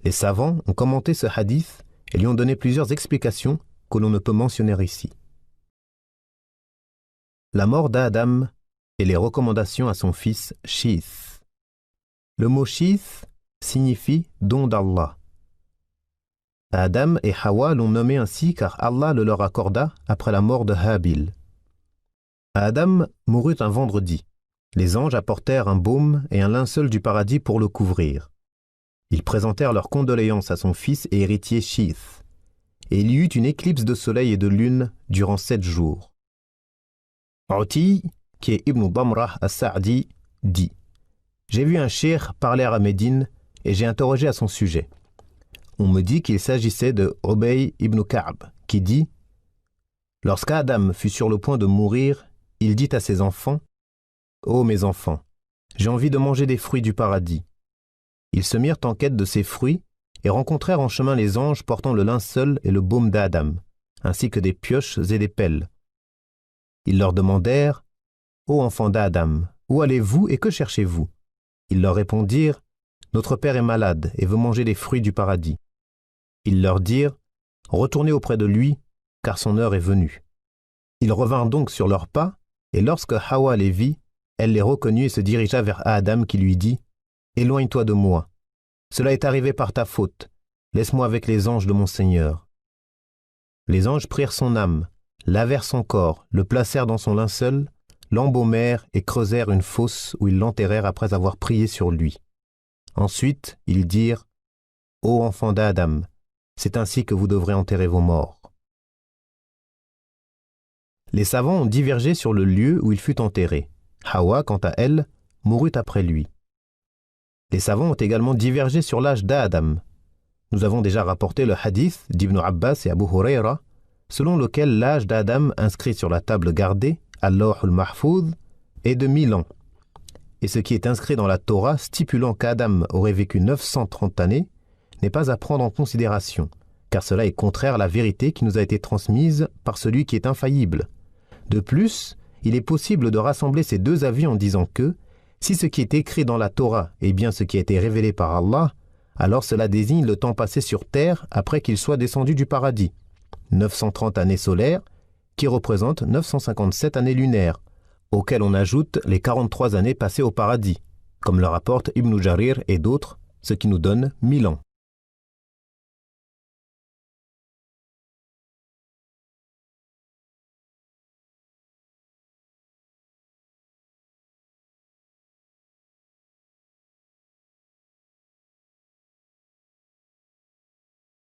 Les savants ont commenté ce hadith et lui ont donné plusieurs explications que l'on ne peut mentionner ici. La mort d'Adam et les recommandations à son fils Shith. Le mot Shith signifie « don d'Allah ». Adam et Hawa l'ont nommé ainsi car Allah le leur accorda après la mort de Habil. Adam mourut un vendredi. Les anges apportèrent un baume et un linceul du paradis pour le couvrir. Ils présentèrent leurs condoléances à son fils et héritier Shith. Et il y eut une éclipse de soleil et de lune durant 7 jours. Uti, qui est Ibn Damrah as-Sa'di, dit « J'ai vu un cheikh parler à Médine et j'ai interrogé à son sujet. On me dit qu'il s'agissait de Ubay ibn Ka'b, qui dit « Lorsqu'Adam fut sur le point de mourir, il dit à ses enfants « Ô mes enfants, j'ai envie de manger des fruits du paradis. » Ils se mirent en quête de ces fruits et rencontrèrent en chemin les anges portant le linceul et le baume d'Adam, ainsi que des pioches et des pelles. Ils leur demandèrent « Ô enfants d'Adam, où allez-vous et que cherchez-vous » Ils leur répondirent « Notre père est malade et veut manger les fruits du paradis. » Ils leur dirent « Retournez auprès de lui, car son heure est venue. » Ils revinrent donc sur leurs pas, et lorsque Hawa les vit, elle les reconnut et se dirigea vers Adam qui lui dit « Éloigne-toi de moi. Cela est arrivé par ta faute. Laisse-moi avec les anges de mon Seigneur. » Les anges prirent son âme, lavèrent son corps, le placèrent dans son linceul, l'embaumèrent et creusèrent une fosse où ils l'enterrèrent après avoir prié sur lui. Ensuite, ils dirent « Ô enfants d'Adam, c'est ainsi que vous devrez enterrer vos morts. » Les savants ont divergé sur le lieu où il fut enterré. Hawa, quant à elle, mourut après lui. Les savants ont également divergé sur l'âge d'Adam. Nous avons déjà rapporté le hadith d'Ibn Abbas et Abu Huraira, selon lequel l'âge d'Adam inscrit sur la table gardée, al-Lawh al-Mahfouz, est de 1000 ans. Et ce qui est inscrit dans la Torah stipulant qu'Adam aurait vécu 930 années n'est pas à prendre en considération, car cela est contraire à la vérité qui nous a été transmise par celui qui est infaillible. De plus, il est possible de rassembler ces deux avis en disant que, si ce qui est écrit dans la Torah est bien ce qui a été révélé par Allah, alors cela désigne le temps passé sur terre après qu'il soit descendu du paradis, 930 années solaires, qui représentent 957 années lunaires, auxquelles on ajoute les 43 années passées au paradis, comme le rapporte Ibn Jarir et d'autres, ce qui nous donne 1000 ans.